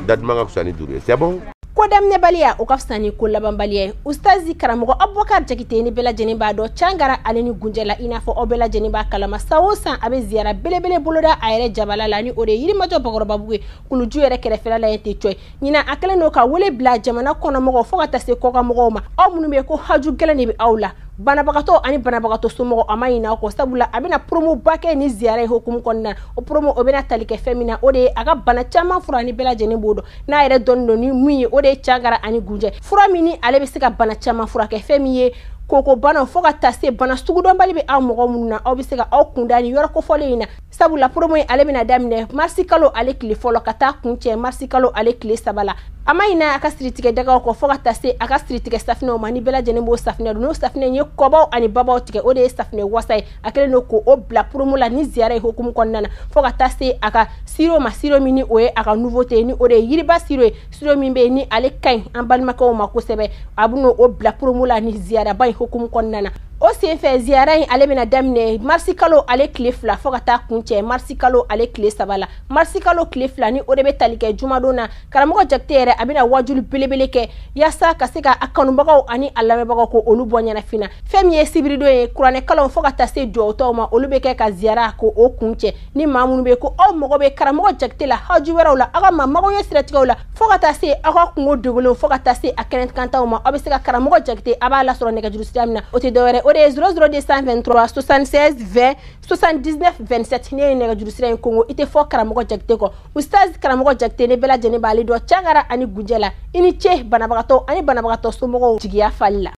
datuma ka fisa ni duuru ye c'est bon ko daminɛbaliya o ka fisa ni ko labanbaliya ye ustazi karamɔgɔ Abubakar Jakite ni bɛɛ lajɛlen b'a dɔn Cangara ale ni Gunjɛ i n'a fɔ aw bɛɛ lajɛlen b'a kalama san o san a bɛ ziyara belebele boloda a yɛrɛ jabala la ni o de ye Yirimajɔ Bakɔrɔbabugu ye Kuluju yɛrɛ kɛrɛfɛla la yen ten coyi ɲinan a kɛlen don ka wele bila jamana kɔnɔmɔgɔw fo ka taa se kɔkanmɔgɔw ma aw minnu bɛ ko haju gɛlɛn de bɛ aw la banabagatɔ ani banabagatɔ somɔgɔ a ma ɲinɛ aw kɔ sabula a bɛna promo ba kɛ ni ziyara ye hukumu kɔnɔna o promo o bɛna tali kɛ fɛn min na o de ye a ka bana caman fura ni bɛɛ lajɛlen b'o dɔn n'a yɛrɛ dɔnnen don ni mun ye o de ye Cangara ani Gunjɛ fura min ni ale bɛ se ka bana caman furakɛ fɛn min ye koko bana fo ka taa se bana sugudɔnbali bɛ aw mɔgɔ minnu na aw bɛ se ka aw kunda ni yɔrɔ kofɔlen in na sabula promo in ale bɛna daminɛ marisi kalo ale tile fɔlɔ ka taa kuncɛ marisi kalo ale tile 3 la a ma ɲinɛ a ka siritigɛ dagaw kɔ fo ka taa se a ka siritigɛ safinɛw ma ni bɛɛ lajɛlen b'o safinɛ don n'o safinɛ in ye kɔbaw ani babaw tigɛ o de ye safinɛ wasa ye a kɛlen don k'o bila promo la ni ziyara ye hukumu kɔnɔna na fo ka taa se a ka siro ma siro min ni o ye a ka nouveauté ye ni o de ye Yiriba siro ye siro min bɛ yen ni ale ka ɲi an balimakɛw ma kosɛbɛ a bɛna o bila promo la ni ziyaraba in hukumu kɔnɔna na o senfɛ ziyara in ale bɛna daminɛ marisi kalo ale tile 2 fo ka taa kuncɛ marisi kalo ale tile 3 la marisi kalo tile 2 ni o de bɛ tali kɛ jumadon na karamɔgɔ Jakite yɛrɛ a bɛna wajuli belebele kɛ yaasa ka se ka a kanubagaw ani a lamɛnbagaw ko olu bɔ ɲɛnafin na fɛn min ye sibiridon ye kuranɛ kalanw fo ka taa se duwawutaw ma olu bɛ kɛ ka ziyara ko o kuncɛ ni maa minnu bɛ ko aw mɔgɔ bɛ karamɔgɔ Jakite la haju wɛrɛw la aw ka maamaw ye siratigɛw la fo ka taa se aw ka kungo dogolenw fo ka taa se a kɛnɛkantaw ma aw bɛ se ka karamɔgɔ Jakite a b'a lasɔrɔ nɛgɛjuru sira min na o tɛ dɔwɛrɛ o de ye 00223 76 20 79 27 ne ye nɛgɛjuru sira in kongo i tɛ fɔ karamɔgɔ Jakite kɔ ustazi karamɔgɔ Jakite ne bɛɛ lajɛlen b'ale dɔn Cangara ani Gunjɛ la i ni ce banabagatɔ ani banabagatɔ somɔgɔw jigiya fali la